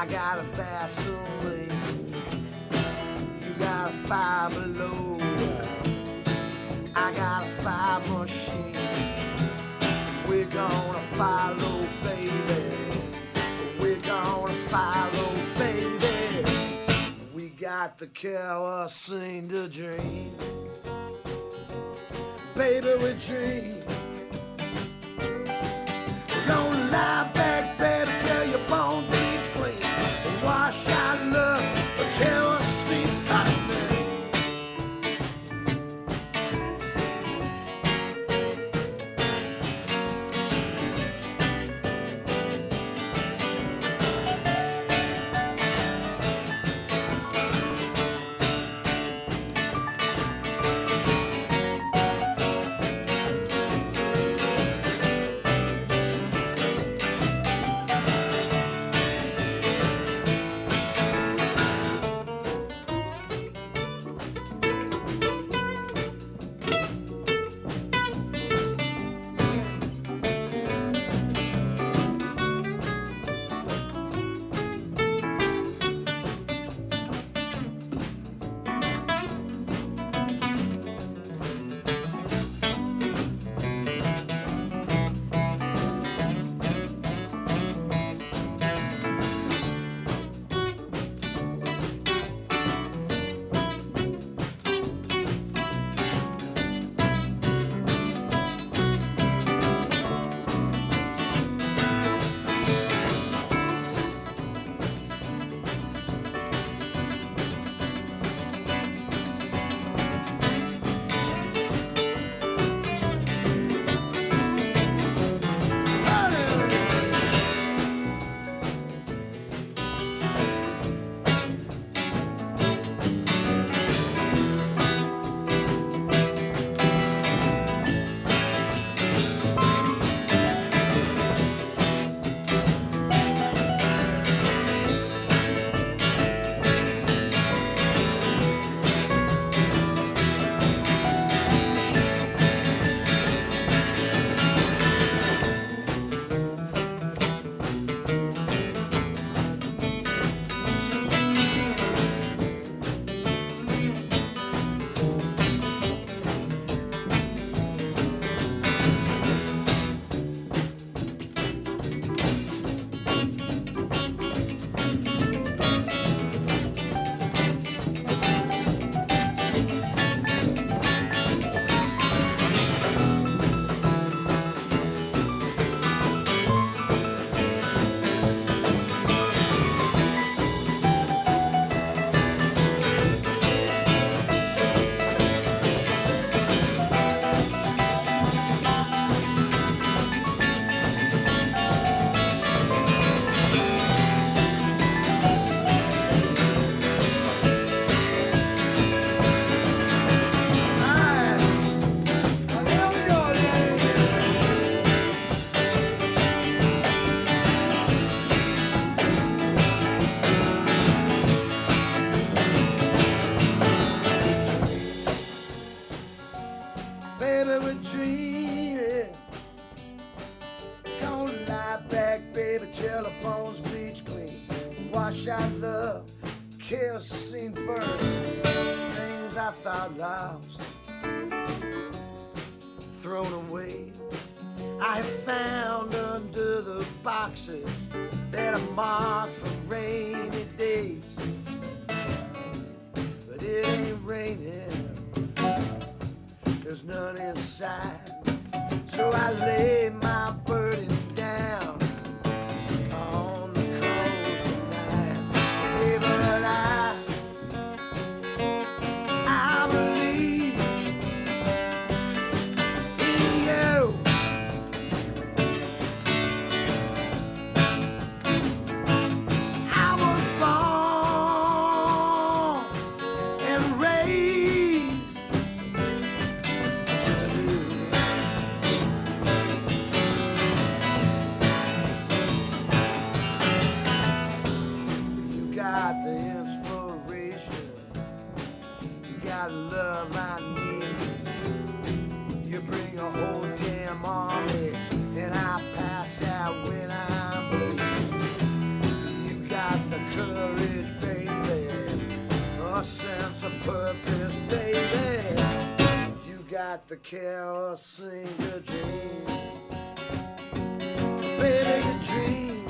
I got a Vaseline, you got a Five Below, I got a Five machine. We're gonna follow, baby. We're gonna follow, baby. We got the kerosene to dream. Baby, we dream. We're gonna lie back, baby, till your bones bleach clean. Wash out love, the kerosene hot man. Wash out love, kerosene first. Things I thought lost, thrown away, I have found under the boxes that are marked for rainy days. But it ain't raining, there's none inside. So I lay my burden down on the coast tonight. Hey, but I believe in you. I was born and raised to you got the inspiration, you got love I need. You bring a whole damn army, and I pass out when I'm bleeding. You got the sense of purpose, baby. You got the kerosene dream, baby, your dream.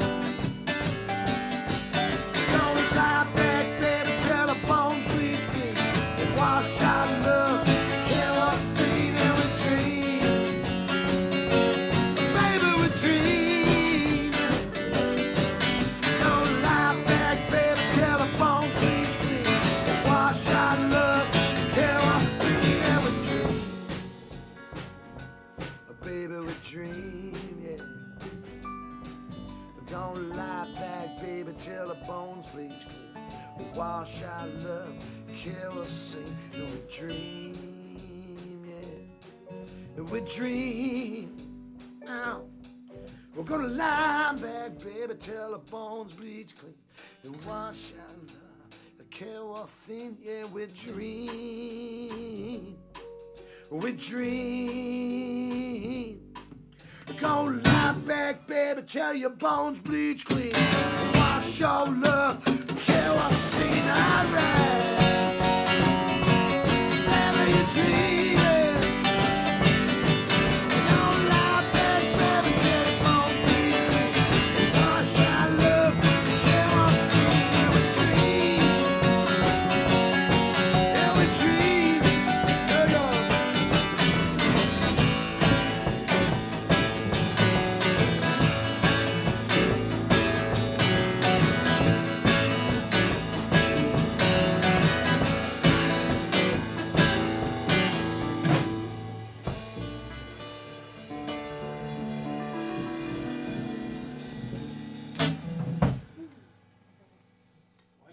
Don't lie back, baby, till the bones bleach clean. And wash out love, kerosene, and we dream, baby, we dream. Don't lie back, baby, till the bones bleach clean. And wash out love, kerosene, and we dream, baby, we dream, yeah. Don't lie back, baby, till the bones bleach clean. We wash our love, kerosene, and we dream, yeah. And we dream. Ow. We're gonna lie back, baby, till the bones bleach clean. And wash our love, kerosene, yeah, we dream. We dream. Gonna lie back, baby, till your bones bleach clean. Wash your love, kerosene, alright. Baby, you dreaming. Gonna lie back, baby, till your bones bleach clean. Wash your love, kerosene, and we dream. Yeah, we dream. Yeah, yeah.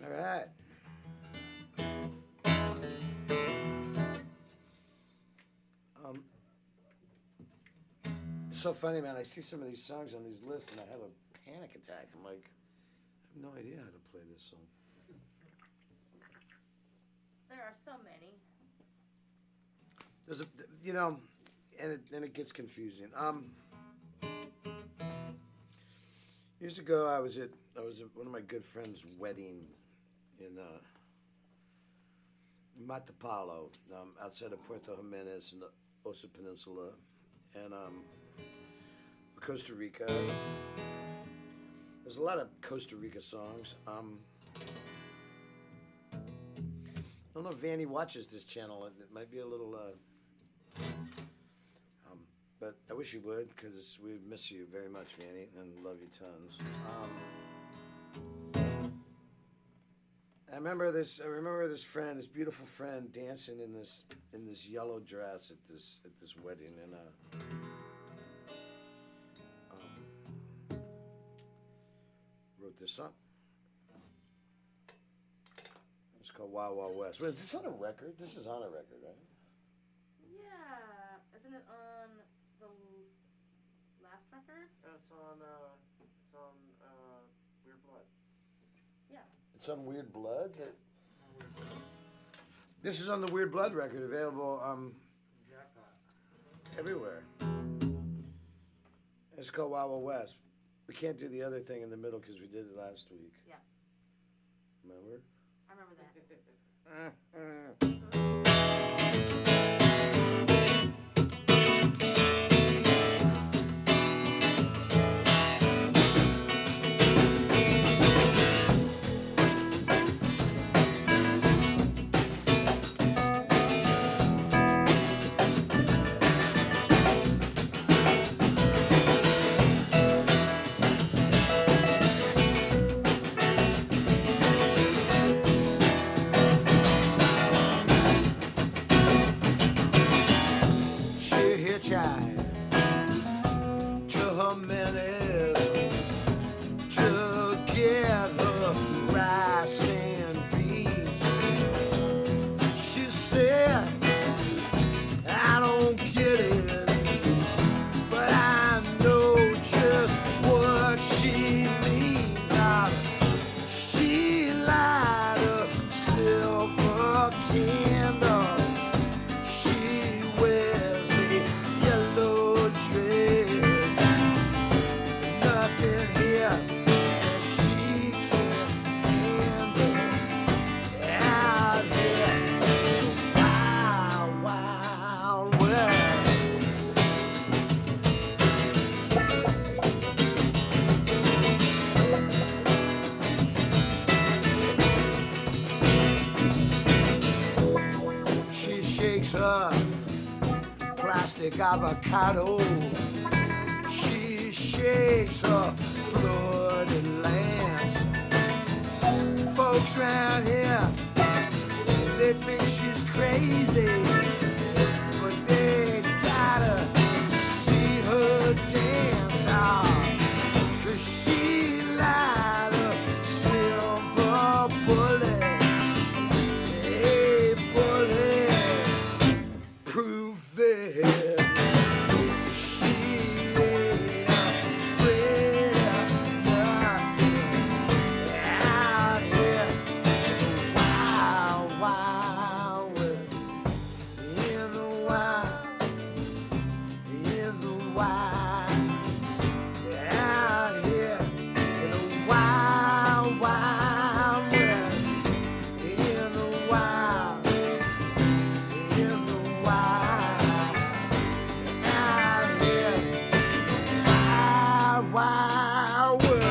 All right. It's so funny, man. I see some of these songs on these lists, and I have a panic attack. I'm like, I have no idea how to play this song. There are so many. There's a, and it gets confusing. Years ago, I was at one of my good friends' wedding in Matapalo, outside of Puerto Jimenez in the Osa Peninsula, and Costa Rica. There's a lot of Costa Rica songs. I don't know if Vanny watches this channel. It might be a little, but I wish you would, because we miss you very much, Vanny, and love you tons. I remember this friend, this beautiful friend, dancing in this yellow dress at this wedding, and wrote this song. It's called Wild Wild West. Wait, is this on a record? This is on a record, right? Yeah. Isn't it on the last record? It's on Weird Blood. Yeah. It's on Weird Blood? This is on the Weird Blood record, available everywhere. It's called Wild Wild West. We can't do the other thing in the middle because we did it last week. Yeah. Remember? I remember that. Candle. She wears the yellow shakes her plastic avocado. She shakes her flooded lamps. Folks around here, they think she's crazy, but they gotta see her dance. Ah, 'cause she lied a silver bullet, a bullet proof it. She ain't afraid of nothing out here. Wild, wild world. In the wild, in the wild. Out here in the wild, wild world. In the wild, in the wild. Out here in the wild, wild world.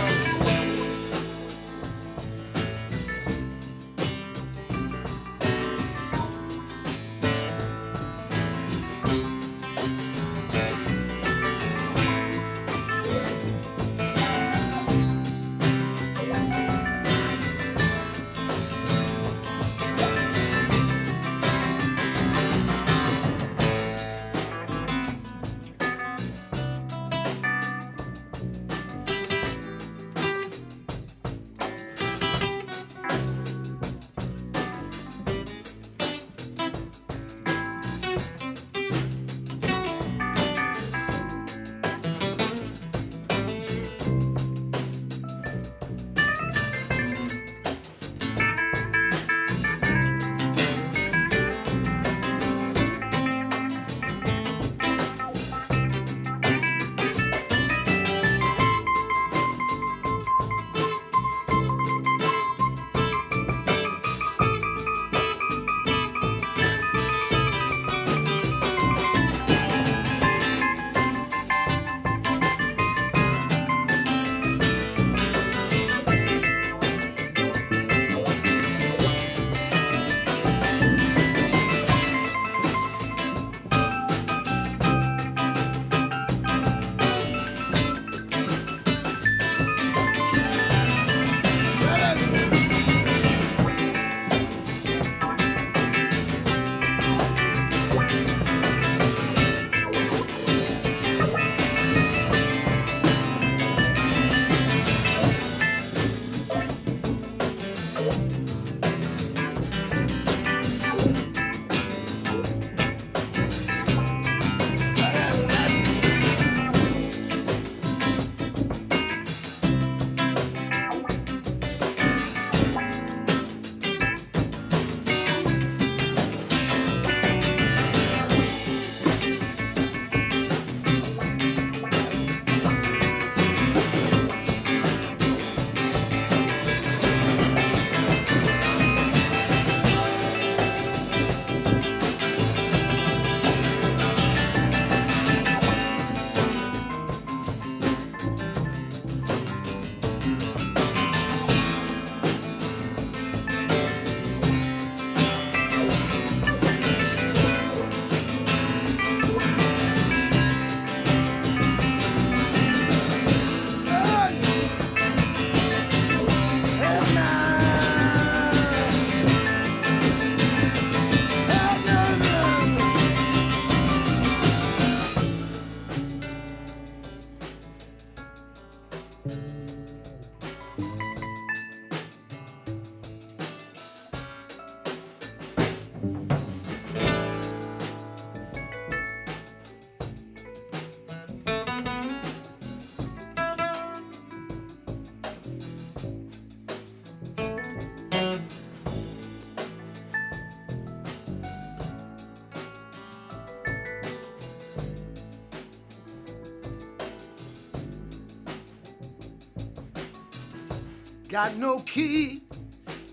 Got no key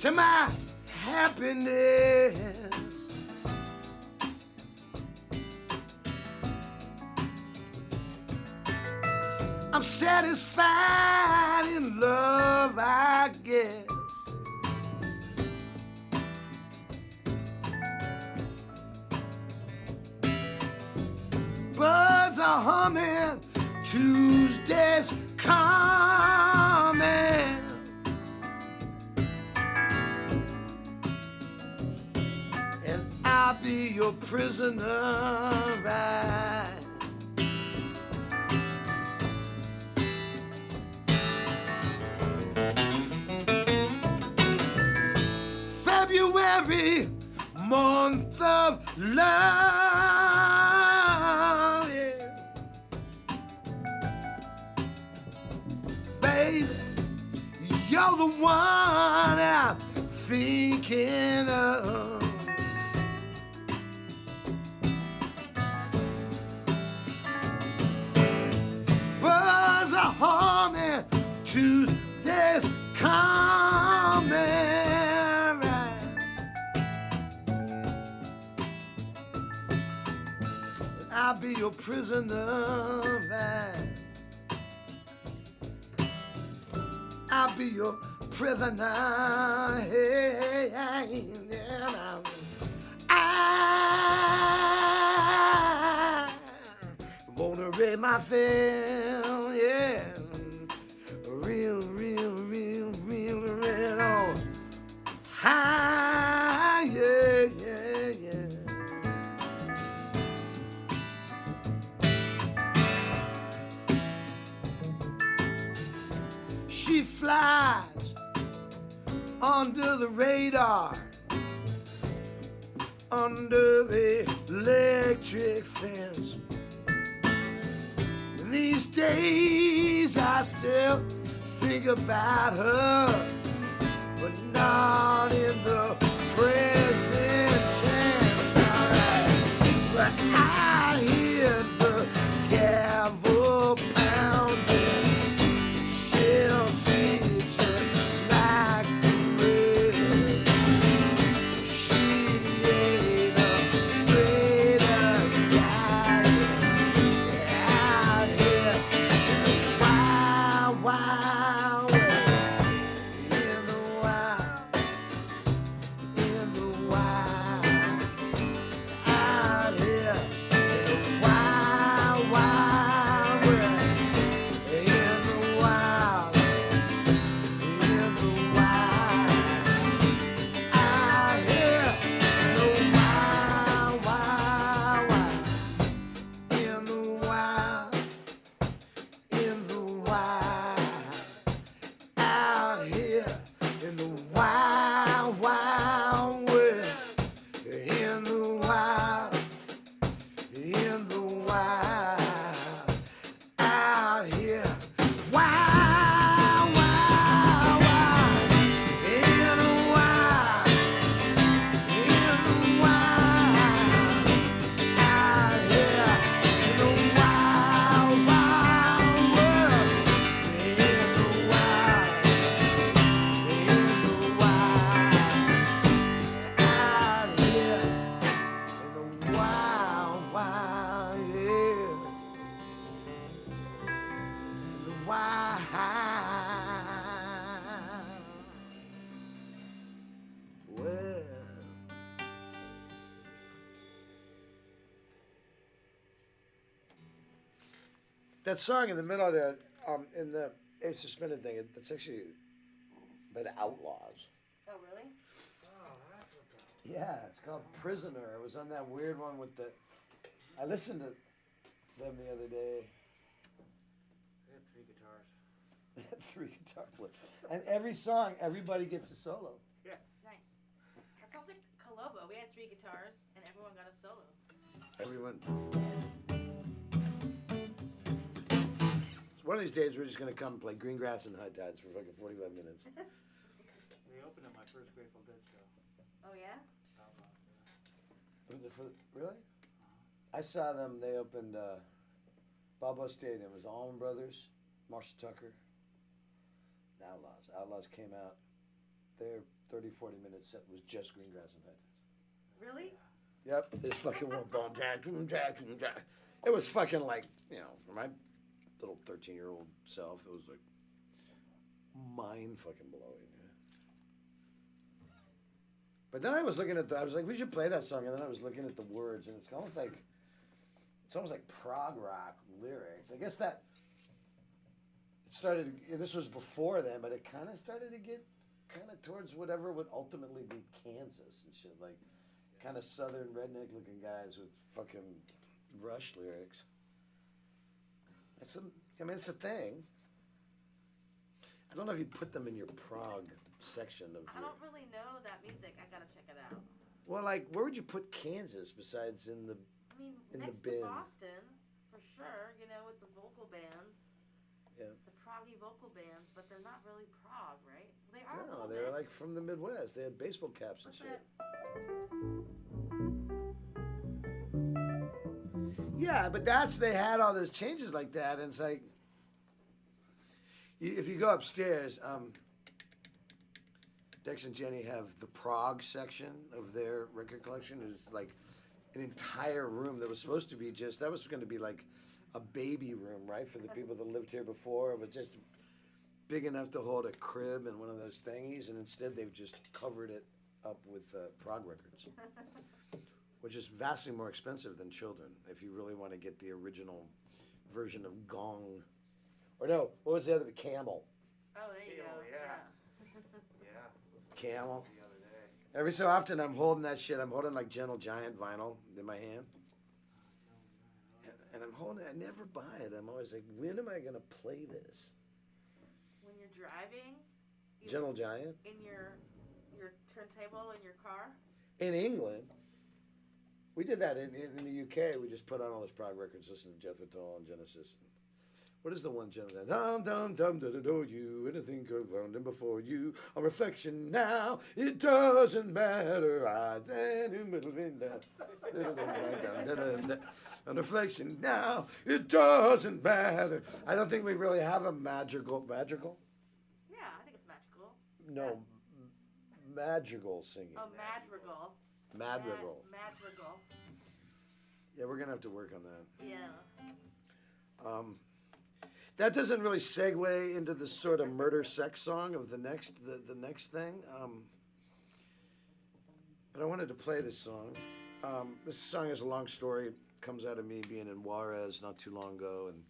to my happiness. I'm satisfied in love, I guess. humming, Tuesday's coming. And I'll be your prisoner, right? February, month of love, yeah. Baby, you're the one I'm thinking of. Buzz a humming, Tuesday's coming. I'll be your prisoner, right? I'll be your prisoner, hey, yeah. I wanna raise my film, yeah. Real, oh. High, yeah. She flies under the radar, under the electric fence. These days I still think about her, but not in the present tense. Alright, but I hear the gavel pounding. She'll teach her like the rest. She ain't afraid of dying out here in the wild, wild world. In the wild, out here in the wild, wild world. In the wild, out here in the wild, wild, in the wild, out here in the wild, wild world. In the wild, out here. Wow, wow, wow. In the wild, out here. In the wild, wild world. In the wild, out here. In the wild, wild, yeah. The wild world. That song in the middle there, in the Ace Suspended thing, it's actually by the Outlaws. Oh, really? Yeah, it's called Prisoner. It was on that weird one with the. I listened to them the other day. They had 3 guitars. They had 3 guitar players. And every song, everybody gets a solo. Yeah. Nice. That sounds like Colobo. We had 3 guitars, and everyone got a solo. Everyone. So one of these days, we're just going to come and play Green Grass and High Tides for fucking 45 minutes. They opened at my first Grateful Dead show. Oh, yeah? Really? I saw them. They opened Balboa Stadium. It was Allman Brothers, Marshall Tucker, the Outlaws. Outlaws came out. Their 30, 40-minute set was just Green Grass and High Tides. Really? Yep. This fucking one. It was fucking like, you know, for my little 13-year-old self, it was like mind fucking blowing. But then I was looking at I was like, we should play that song. And then I was looking at the words, and it's almost like it's almost like prog rock lyrics. I guess that it started. This was before then, but it kind of started to get kind of towards whatever would ultimately be Kansas and shit, like kind of southern redneck looking guys with fucking Rush lyrics. It's a thing. I don't know if you put them in your prog section of. I don't really know that music. I gotta check it out. Well, like, where would you put Kansas besides in the? I mean, in the next bin. to Boston, for sure. You know, with the vocal bands. Yeah. The proggy vocal bands, but they're not really prog, right? They are. a No, little they're bit. like from the Midwest. They had baseball caps and What's shit. that? Yeah, but they had all those changes like that, and it's like, if you go upstairs, Dex and Jenny have the prog section of their record collection. It's like an entire room that was supposed to be that was going to be like a baby room, right, for the people that lived here before. It was just big enough to hold a crib and one of those thingies, and instead they've just covered it up with prog records, which is vastly more expensive than Children if you really want to get the original version of Gong. Or no, what was the other? Camel. Oh, there you go. Camel, yeah. Yeah. Camel. The other day. Every so often I'm holding that shit. I'm holding like Gentle Giant vinyl in my hand. And I'm holding it. I never buy it. I'm always like, when am I going to play this? When you're driving. Gentle Giant? In your turntable in your car. In England. We did that in the UK. We just put on all those prog records, listening to Jethro Tull and Genesis. What is the one, Gentle Giant? Dum dum dum da da do you. Anything could have found him before you. On reflection now, it doesn't matter. On reflection now, it doesn't matter. I don't think we really have a magical. Magical? Yeah, I think it's magical. No, madrigal singing. Oh, madrigal. Madrigal. Madrigal. Yeah, we're gonna have to work on that. Yeah. That doesn't really segue into the sort of murder sex song of the next thing. But I wanted to play this song. This song is a long story. It comes out of me being in Juarez not too long ago and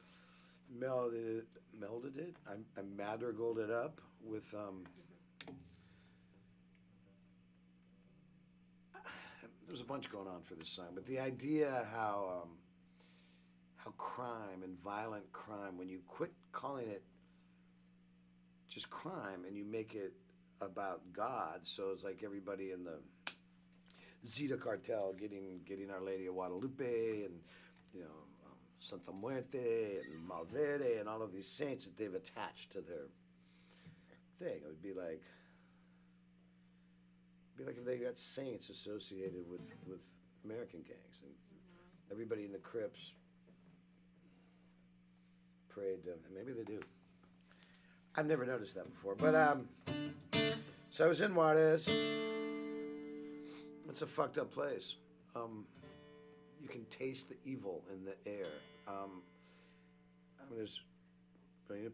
melded it. I madrigaled it up with. There's a bunch going on for this song, but the idea how crime and violent crime, when you quit calling it just crime and you make it about God, so it's like everybody in the Zeta cartel getting Our Lady of Guadalupe and Santa Muerte and Malverde and all of these saints that they've attached to their thing. It would be like if they got saints associated with American gangs and everybody in the Crips prayed to, and maybe they do. I've never noticed that before, but so I was in Juarez. It's a fucked up place. You can taste the evil in the air. There's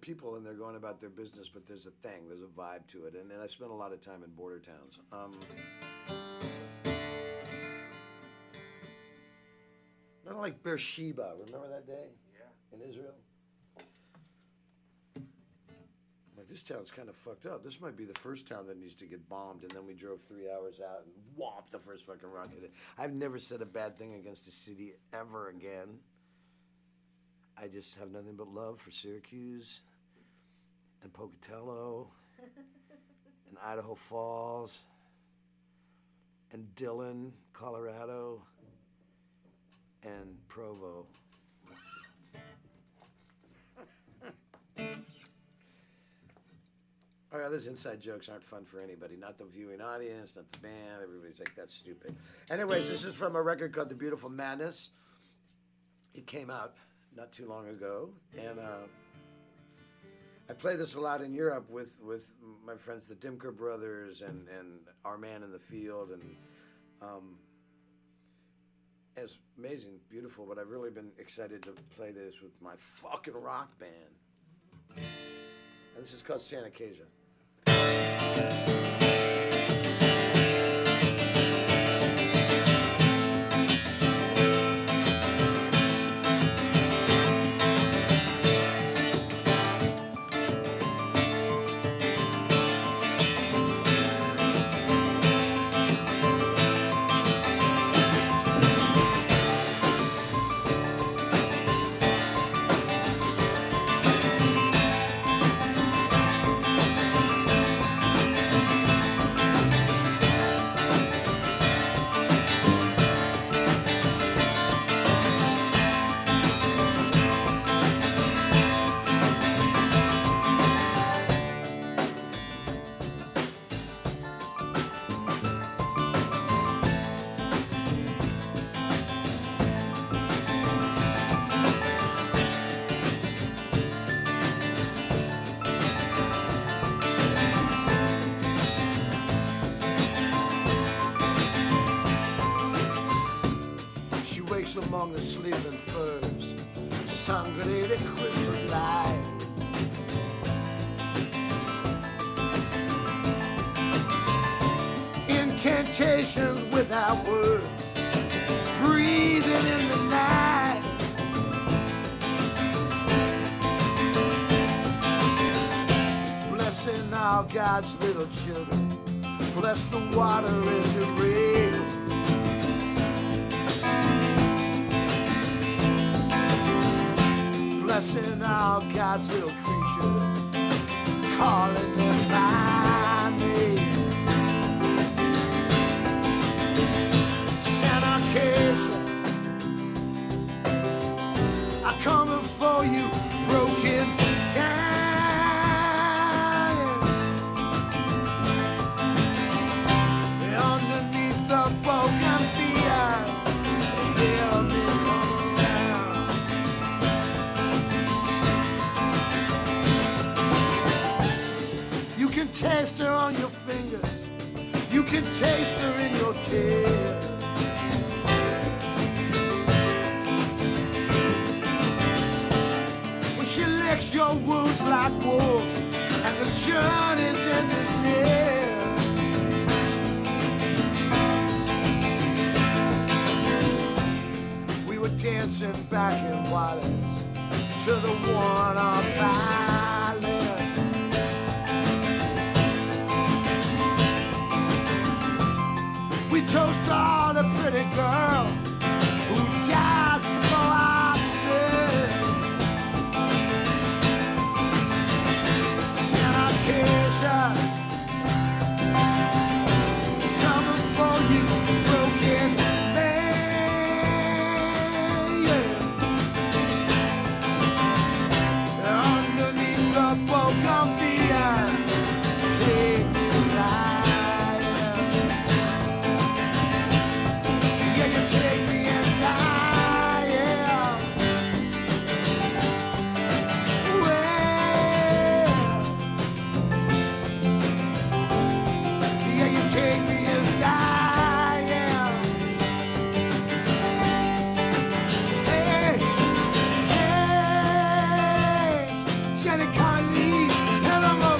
people in there going about their business, but there's a vibe to it, and I spent a lot of time in border towns. Not like Beersheba. Remember that day? Yeah. In Israel? Like, this town's kind of fucked up. This might be the first town that needs to get bombed, and then we drove 3 hours out and whomped the first fucking rocket. I've never said a bad thing against a city ever again. I just have nothing but love for Syracuse and Pocatello and Idaho Falls and Dillon, Colorado, and Provo. All right, those inside jokes aren't fun for anybody. Not the viewing audience, not the band. Everybody's like, that's stupid. Anyways, this is from a record called The Beautiful Madness. It came out not too long ago. And I play this a lot in Europe with my friends, the Dimker Brothers and Our Man in the Field. And it's amazing, beautiful, but I've really been excited to play this with my fucking rock band. And this is called Santa Casia. wakes among the sleeping firs, sangre de crystal light. Incantations without word, breathing in the night. Blessing our God's little children, bless the water as it rains. Blessing our God's little creatures, calling them by name. Santa Acacia, I come before you broken down. Underneath the bougainvillea, hear me come around. You can taste her on your fingers, you can taste her in your tears. When she licks your wounds like wolves, and the journey's in this near. We were dancing back in Wallace to the one-off island. We toast all the pretty girls who died for our sins. Santa Acacia, coming for you, broken man. Yeah. Underneath the bougainvillea, take his eye. Take me as I am. Well, yeah, you take me as I am. Hey, hey, Jenny Conlee, and I'm a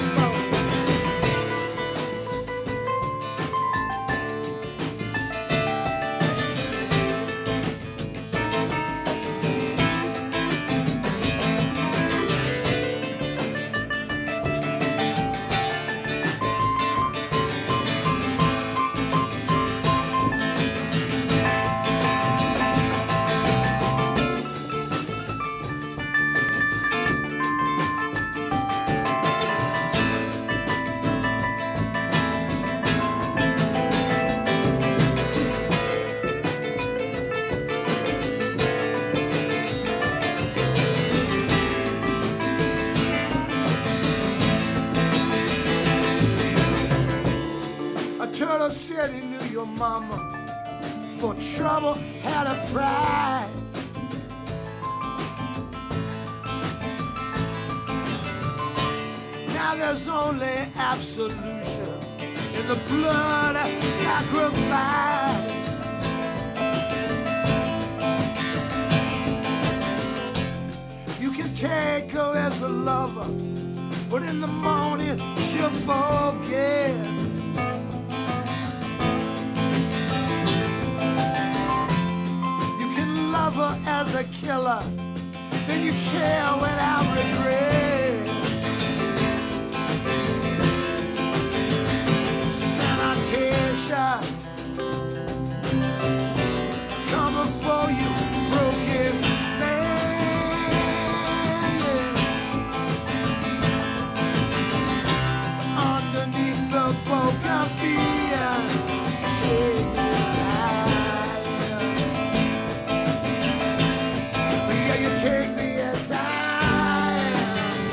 Turtle City knew your mama, for trouble had a price. Now there's only absolution in the blood of sacrifice. You can take her as a lover, but in the morning she'll forget. Love her as a killer, then you kill without regret. Santa Acacia, coming for you, broken man. Underneath the bougainvillea, take his eye. You take me as I am.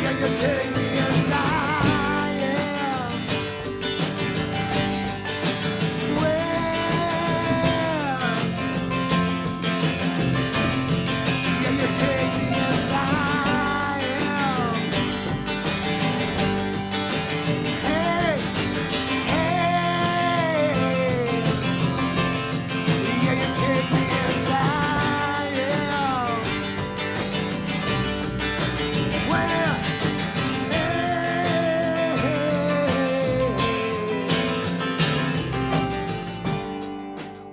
Yeah, you take me as I am. Well, yeah, you take me as I am. Hey, hey, yeah, you take me as I am. Well,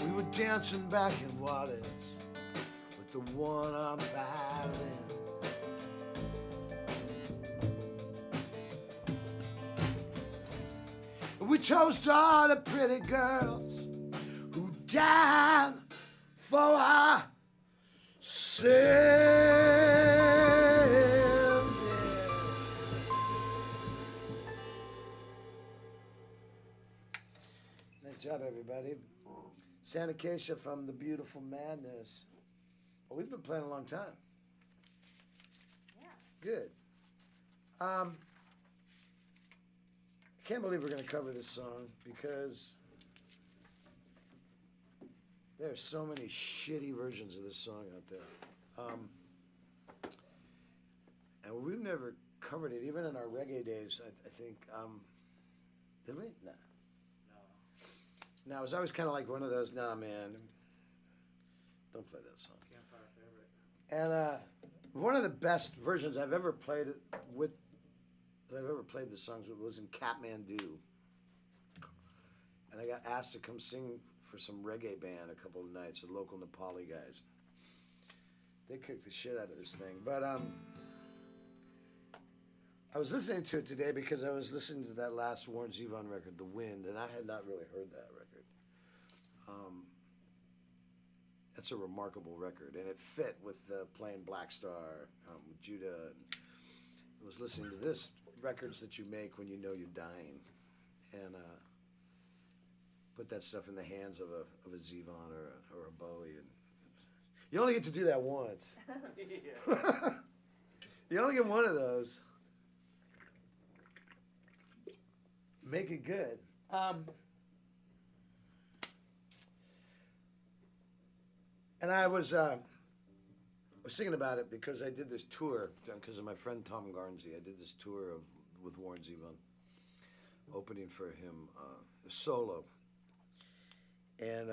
we were dancing back in Waters with the one-armed violin. We toast all the pretty girls who died for our sins. Nice job, everybody. Santa Acacia from the Beautiful Madness. Well, we've been playing a long time. Yeah. Good. I can't believe we're going to cover this song because there are so many shitty versions of this song out there. And we've never covered it, even in our reggae days, I think. Did we? Nah. No, it was always kind of like one of those, nah, man, don't play that song. Campfire favorite. And one of the best versions I've ever played it with, that I've ever played the songs with, was in Kathmandu. And I got asked to come sing for some reggae band a couple of nights, the local Nepali guys. They kicked the shit out of this thing. But I was listening to it today because I was listening to that last Warren Zevon record, The Wind, and I had not really heard that record. That's a remarkable record, and it fit with playing Black Star with Judah. I was listening to this, records that you make when you know you're dying, and put that stuff in the hands of a Zevon or a Bowie. And you only get to do that once. You only get one of those. Make it good. And I was thinking about it because I did this tour because of my friend Tom Garnsey. I did this tour with Warren Zevon, opening for him solo. And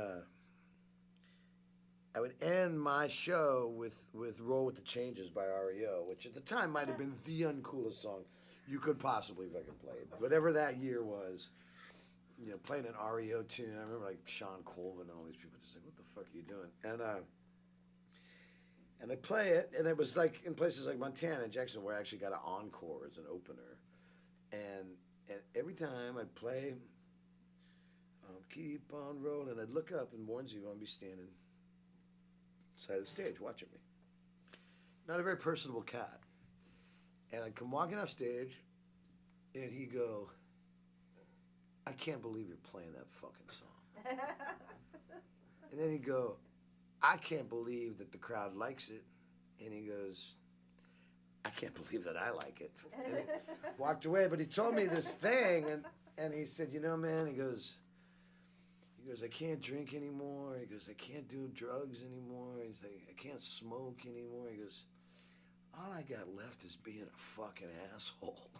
I would end my show with Roll With The Changes by REO, which at the time might have been the uncoolest song you could possibly fucking play. Whatever that year was, you know, playing an REO tune. I remember like Sean Colvin and all these people just like, what the fuck are you doing? And I play it, and it was like in places like Montana and Jackson where I actually got an encore as an opener. And every time I'd play Keep On Rolling, I'd look up and Warren Zevon would be standing side of the stage watching me. Not a very personable cat. And I'd come walking off stage, and he'd go, I can't believe you're playing that fucking song. And then he'd go, I can't believe that the crowd likes it. And he goes, I can't believe that I like it. And he walked away, but he told me this thing, and he said, you know, man, he goes, I can't drink anymore. He goes, I can't do drugs anymore. He's like, I can't smoke anymore. He goes, all I got left is being a fucking asshole.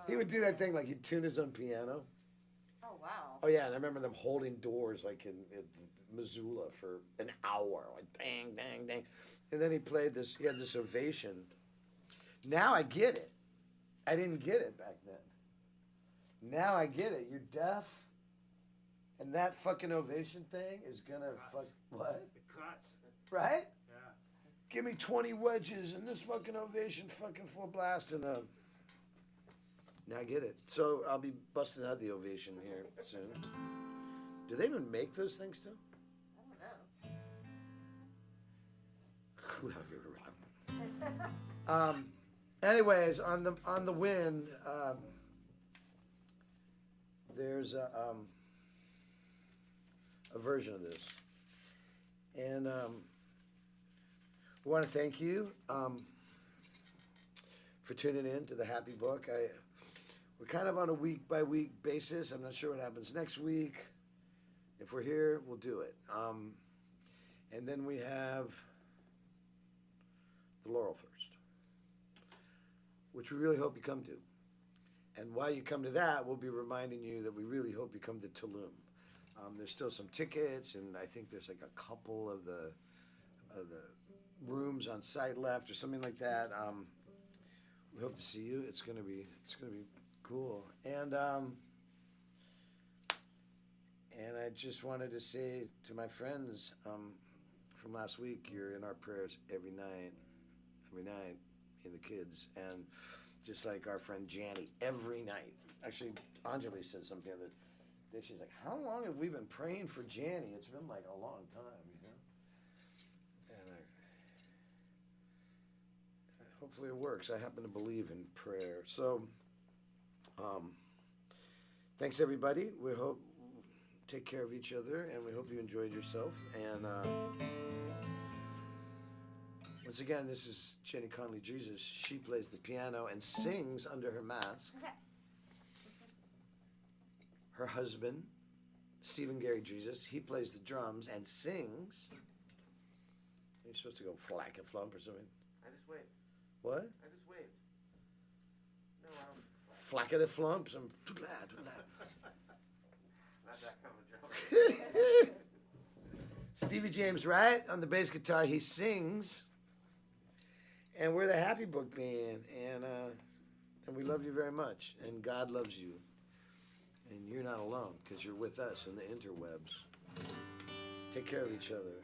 He would do that thing like he'd tune his own piano. Oh, wow. Oh, yeah, and I remember them holding doors like in Missoula for an hour, like dang, dang, dang. And then he had this ovation. Now I get it. I didn't get it back then. Now I get it. You're deaf, and that fucking ovation thing is gonna fuck what? It cuts. Right? Yeah. Give me 20 wedges and this fucking ovation fucking full blast and now I get it. So I'll be busting out the ovation here soon. Do they even make those things still? I don't know. Anyways, on the Wind, there's a version of this, and I want to thank you for tuning in to the Happy Book. We're kind of on a week-by-week basis. I'm not sure what happens next week. If we're here, we'll do it. And then we have the Laurel Thirst, which we really hope you come to. And while you come to that, we'll be reminding you that we really hope you come to Tulum. There's still some tickets, and I think there's like a couple of the rooms on site left or something like that. We hope to see you. It's gonna be cool. And I just wanted to say to my friends from last week, you're in our prayers every night, and the kids, and just like our friend Janny, every night. Actually, Anjali said something the other day. She's like, "How long have we been praying for Janny? It's been like a long time, you know." And hopefully it works. I happen to believe in prayer. So, thanks everybody. We hope take care of each other, and we hope you enjoyed yourself. And once again, this is Jenny Conlee-Drizos. She plays the piano and sings under her mask. Her husband, Stephen Gary Drizos, he plays the drums and sings. You're supposed to go flack a flump or something. I just waved. What? I just waved. No, I don't. Flack a flumps. I'm too glad. Not that kind of joke. Stevie James Wright on the bass guitar. He sings. And we're the Happy Book Band, and we love you very much, and God loves you, and you're not alone because you're with us in the interwebs. Take care of each other.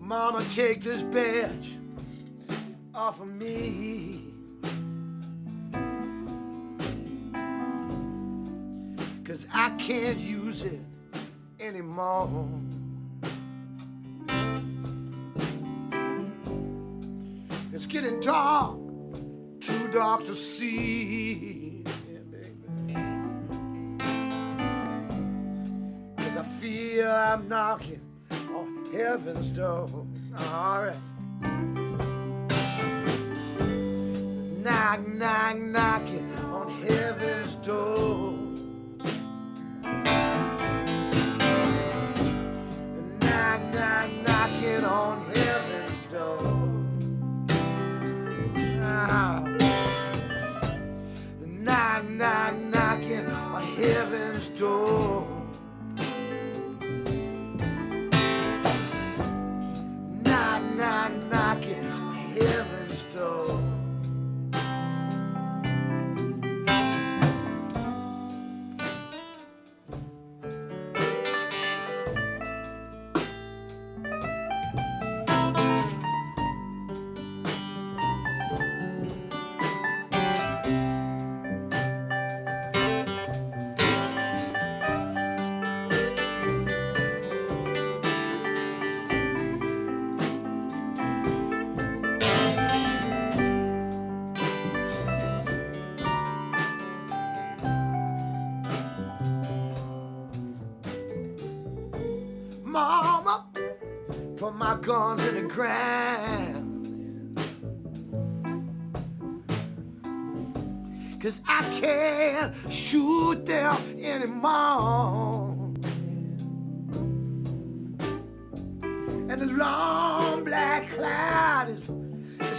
Mama, take this badge off of me, 'cause I can't use it anymore. It's getting dark, too dark to see. Yeah, baby. 'Cause I feel I'm knocking on heaven's door. All right. Knock, knock, knocking on heaven's door. Knock, knock, knocking on heaven's door. Knock, knock, knocking on heaven's door. Knock, knock, knocking on heaven's door. Mama, put my guns in the ground, 'cause I can't shoot them anymore. And the long black cloud is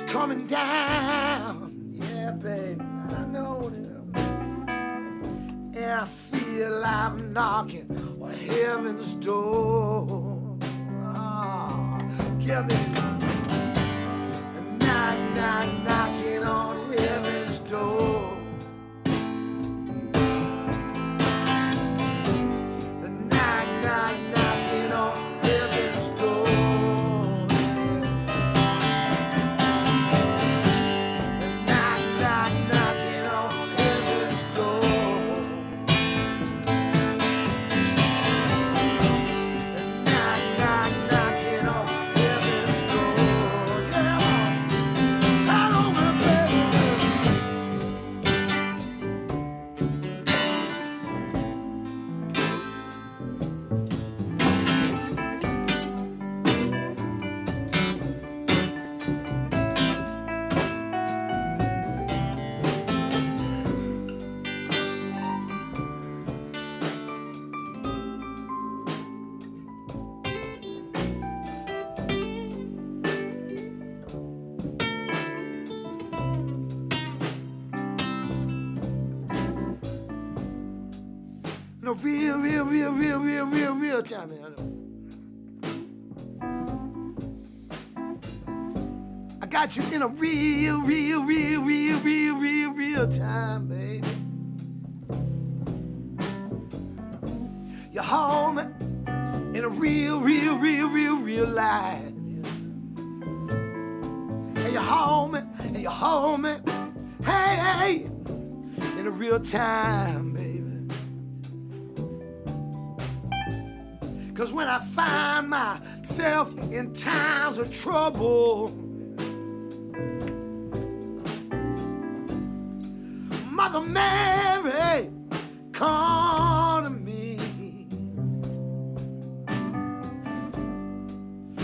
coming down. Yeah, baby, I know that. And I feel I'm knocking on heaven's door. Oh, give me knock, knock, knocking on heaven's door. Knock, knock, knocking on heaven's door. Knock, knock, knocking on heaven's door. Knock, knock, knocking on heaven's door. Yeah, I don't no real time. I got you in a real time, baby. You hold me in a real life. And you hold me, hey, in a real time, baby. 'Cause when I find myself in times of trouble, Mother Mary, come to me,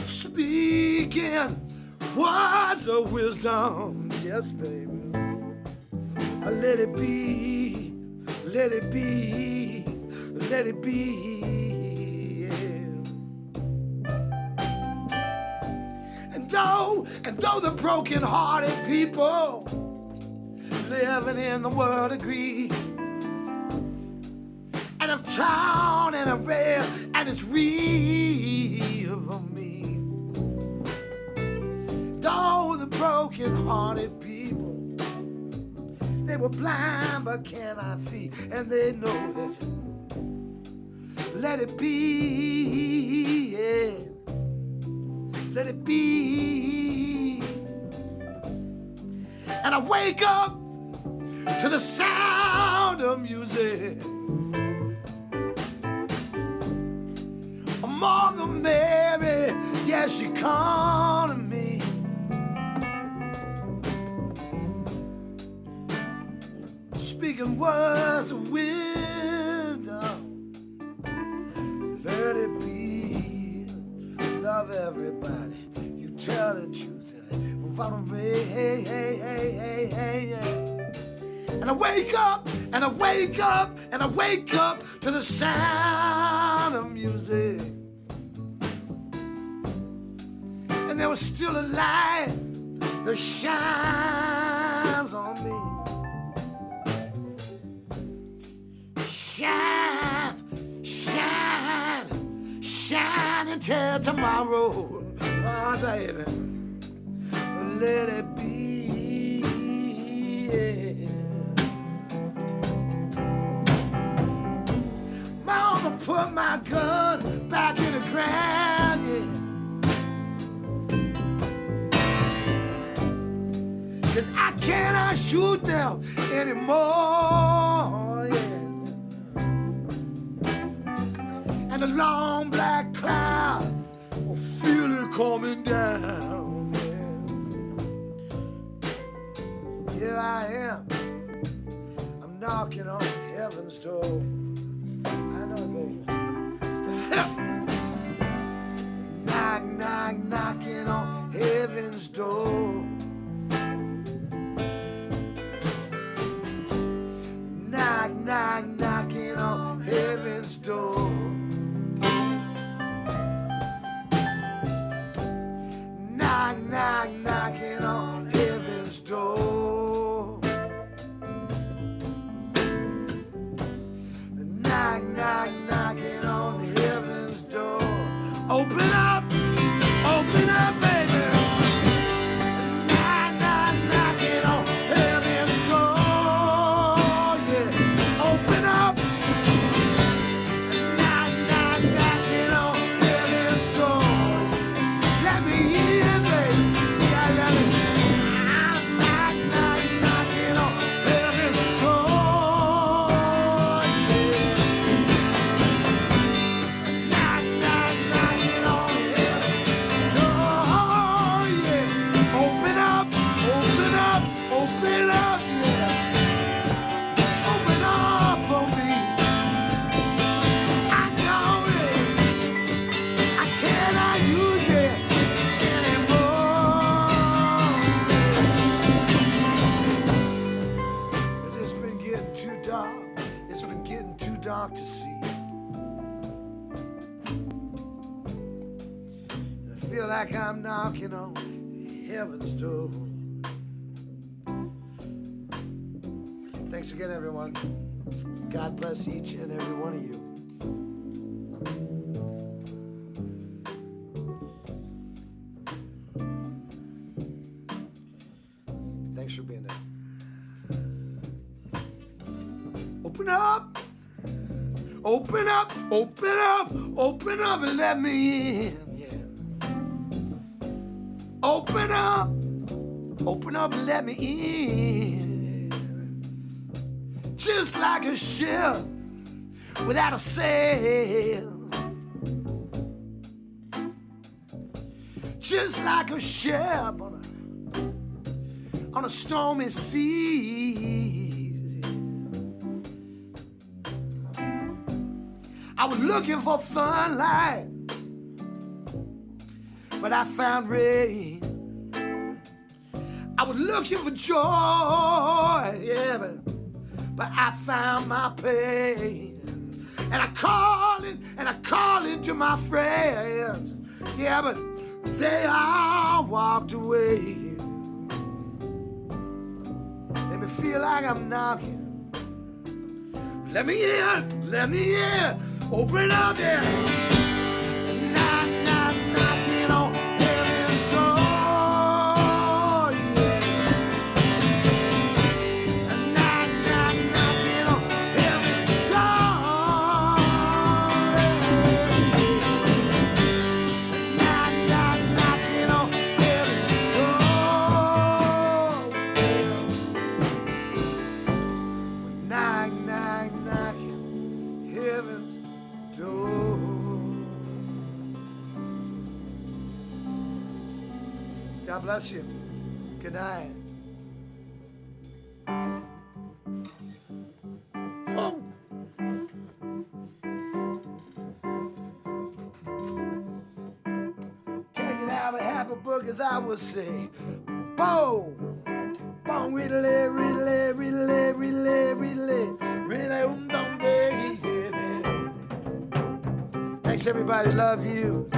speaking words of wisdom. Yes, baby. Let it be, let it be, let it be. And though the broken-hearted people living in the world agree, and I've tried and I've read, and it's real for me. Though the broken-hearted people, they were blind but cannot see, and they know that let it be, yeah. Let it be. And I wake up to the sound of music. Mother Mary, yes, she come to me. Speaking words of wisdom. Let it be. love everybody. You tell the truth. Hey, hey, hey, hey, hey, yeah. And I wake up, and I wake up, and I wake up to the sound of music. And there was still a light that shines on me. Shine, shine, shine until tomorrow. Oh, baby, let it be. Yeah. Mama put my guns back in the ground, yeah. 'Cause I cannot shoot them anymore, yeah. And the long black cloud, I feel it coming down, yeah. Here I am, I'm knocking on heaven's door. I know, baby. Knock, knock, knocking on heaven's door. Knock, knock, knocking on heaven's door. Knock, knock, knocking on heaven's door. Knock, knock, knocking on heaven's door. Open up, baby. Knock, knock, knocking on heaven's door. Yeah, open up. Knock, knock, knocking on heaven's door. Let me in, baby. Yeah, let me. Knock, knock, knocking on heaven's door. Knock, knock, knocking on heaven's door. Yeah, open up, yeah. Open up for me. I know it. I cannot use it anymore. 'Cause it's been getting too dark. It's been getting too dark to see. And I feel like I'm knocking on heaven's door. Thanks again, everyone. God bless each and every one of you. Thanks for being there. Open up, open up, open up, open up and let me in. Yeah. Open up and let me in. Just like a ship without a sail. Just like a ship on a stormy sea. I was looking for sunlight, but I found rain. I was looking for joy, yeah, but I found my pain. And I call it to my friends, yeah, but they all walked away. Let me feel like I'm knocking. Let me in, open up, yeah. Knock, knock, knocking on heaven's door, yeah. Knock, knock, knocking on heaven's door, yeah. Knock, knock, knocking on heaven's door, yeah. Knock, knock, knocking heaven's door. God bless you. Good night. Oh. boogie that will say, boom, boom, riddle, riddle, riddle, riddle, riddle, riddle, dum, day. Thanks, everybody. Love you.